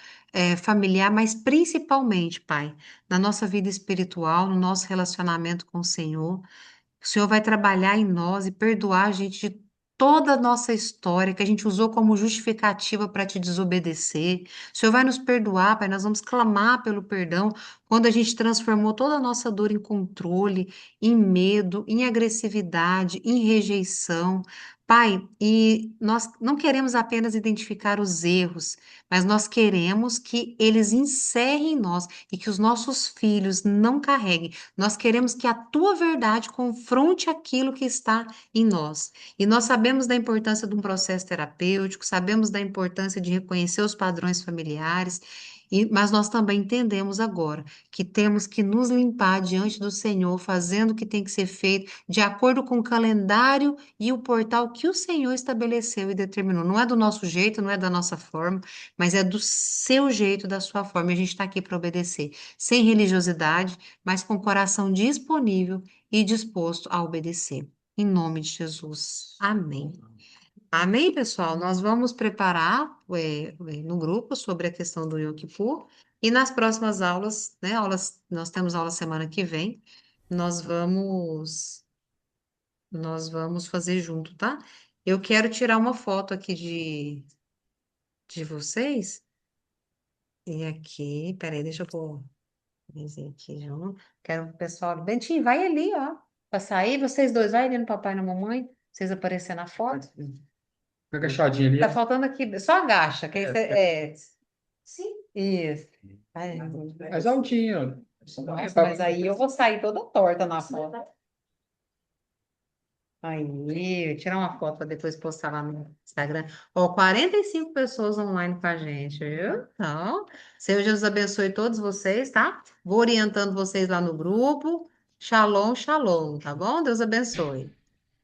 familiar, mas principalmente, Pai, na nossa vida espiritual, no nosso relacionamento com o Senhor. O Senhor vai trabalhar em nós e perdoar a gente de toda a nossa história que a gente usou como justificativa para te desobedecer. O Senhor vai nos perdoar, Pai. Nós vamos clamar pelo perdão quando a gente transformou toda a nossa dor em controle, em medo, em agressividade, em rejeição. Pai, e nós não queremos apenas identificar os erros, mas nós queremos que eles encerrem em nós e que os nossos filhos não carreguem. Nós queremos que a tua verdade confronte aquilo que está em nós. E nós sabemos da importância de um processo terapêutico, sabemos da importância de reconhecer os padrões familiares, mas nós também entendemos agora que temos que nos limpar diante do Senhor, fazendo o que tem que ser feito de acordo com o calendário e o portal que o Senhor estabeleceu e determinou. Não é do nosso jeito, não é da nossa forma, mas é do seu jeito, da sua forma. E a gente está aqui para obedecer, sem religiosidade, mas com o coração disponível e disposto a obedecer. Em nome de Jesus. Amém. Amém, pessoal? Nós vamos preparar no grupo sobre a questão do Yom Kippur e nas próximas aulas, né? Nós temos aula semana que vem. Nós vamos fazer junto, tá? Eu quero tirar uma foto aqui de vocês. E aqui, peraí, deixa eu pôr. Dizer aqui, João. Quero o pessoal. Bentinho, vai ali, ó. Pra sair, vocês dois, vai ali no papai e na mamãe. Vocês aparecerem na foto. Fica agachadinho ali, Tá ó. faltando aqui. Só agacha. Que aí sim. Isso. Ai, Mais altinho, ó. nossa, mas aí eu vou sair toda torta na foto. Aí, tirar uma foto para depois postar lá no Instagram. Ó, 45 pessoas online com a gente, viu? Então, Senhor Jesus abençoe todos vocês, tá? Vou orientando vocês lá no grupo. Shalom, shalom, tá bom? Deus abençoe.